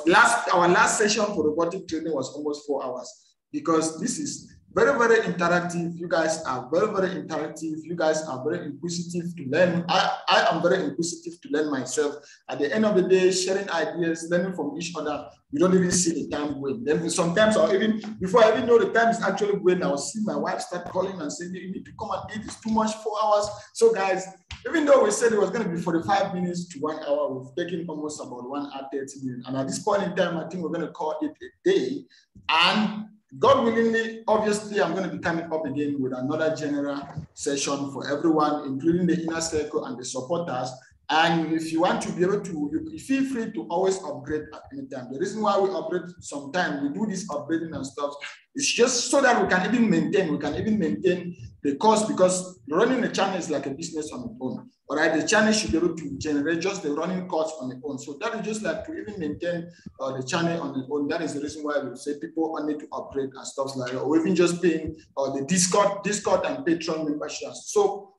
Our last session for robotic trading was almost 4 hours because this is very, very interactive. You guys are very, very interactive. You guys are very inquisitive to learn. I am very inquisitive to learn myself. At the end of the day, sharing ideas, learning from each other, we don't even see the time going. Then sometimes, or even before I even know the time is actually going, I'll see my wife start calling and saying, you need to come and eat, it's too much, 4 hours. So guys, even though we said it was going to be 45 minutes to 1 hour, we've taken almost about 1 hour, 30 minutes. And at this point in time, I think we're going to call it a day. And God willingly, obviously, I'm going to be coming up again with another general session for everyone, including the inner circle and the supporters. And if you want to be able to, you feel free to always upgrade at any time. The reason why we upgrade sometimes, we do this upgrading and stuff, it's just so that we can even maintain the cost, because running a channel is like a business on its own. All right, the channel should be able to generate just the running costs on its own. So that is just like to even maintain the channel on its own. That is the reason why we say people need to upgrade and stuff like that, or even just paying the Discord and Patreon memberships. So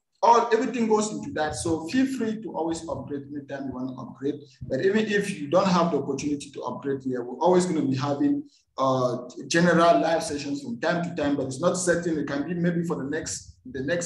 everything goes into that. So feel free to always upgrade anytime you want to upgrade. But even if you don't have the opportunity to upgrade here, we're always going to be having general live sessions from time to time, but it's not certain. It can be maybe for the next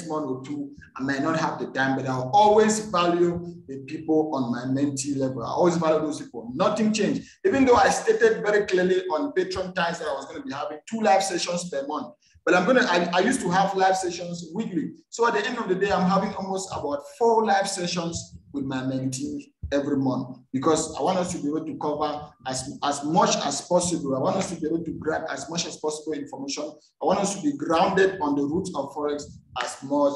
month or two. I might not have the time, but I'll always value the people on my mentee level. I always value those people. Nothing changed. Even though I stated very clearly on Patreon times that I was going to be having 2 live sessions per month. But I used to have live sessions weekly. So at the end of the day, I'm having almost about 4 live sessions with my mentee every month, because I want us to be able to cover as much as possible. I want us to be able to grab as much as possible information. I want us to be grounded on the roots of Forex as much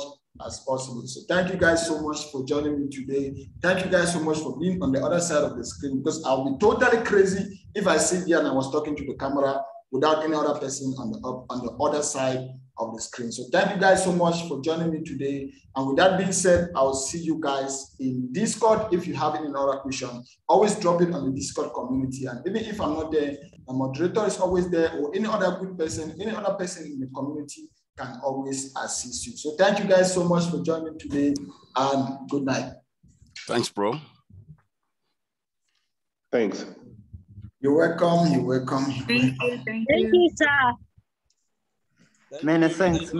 as possible. So thank you guys so much for joining me today. Thank you guys so much for being on the other side of the screen, because I'll be totally crazy if I sit here and I was talking to the camera without any other person on the other side of the screen. So thank you guys so much for joining me today. And with that being said, I will see you guys in Discord. If you have any other question, always drop it on the Discord community. And even if I'm not there, the moderator is always there, or any other good person, any other person in the community can always assist you. So thank you guys so much for joining today, and good night. Thanks, bro. Thanks. You're welcome. You're welcome. Thank you, sir. Many thanks.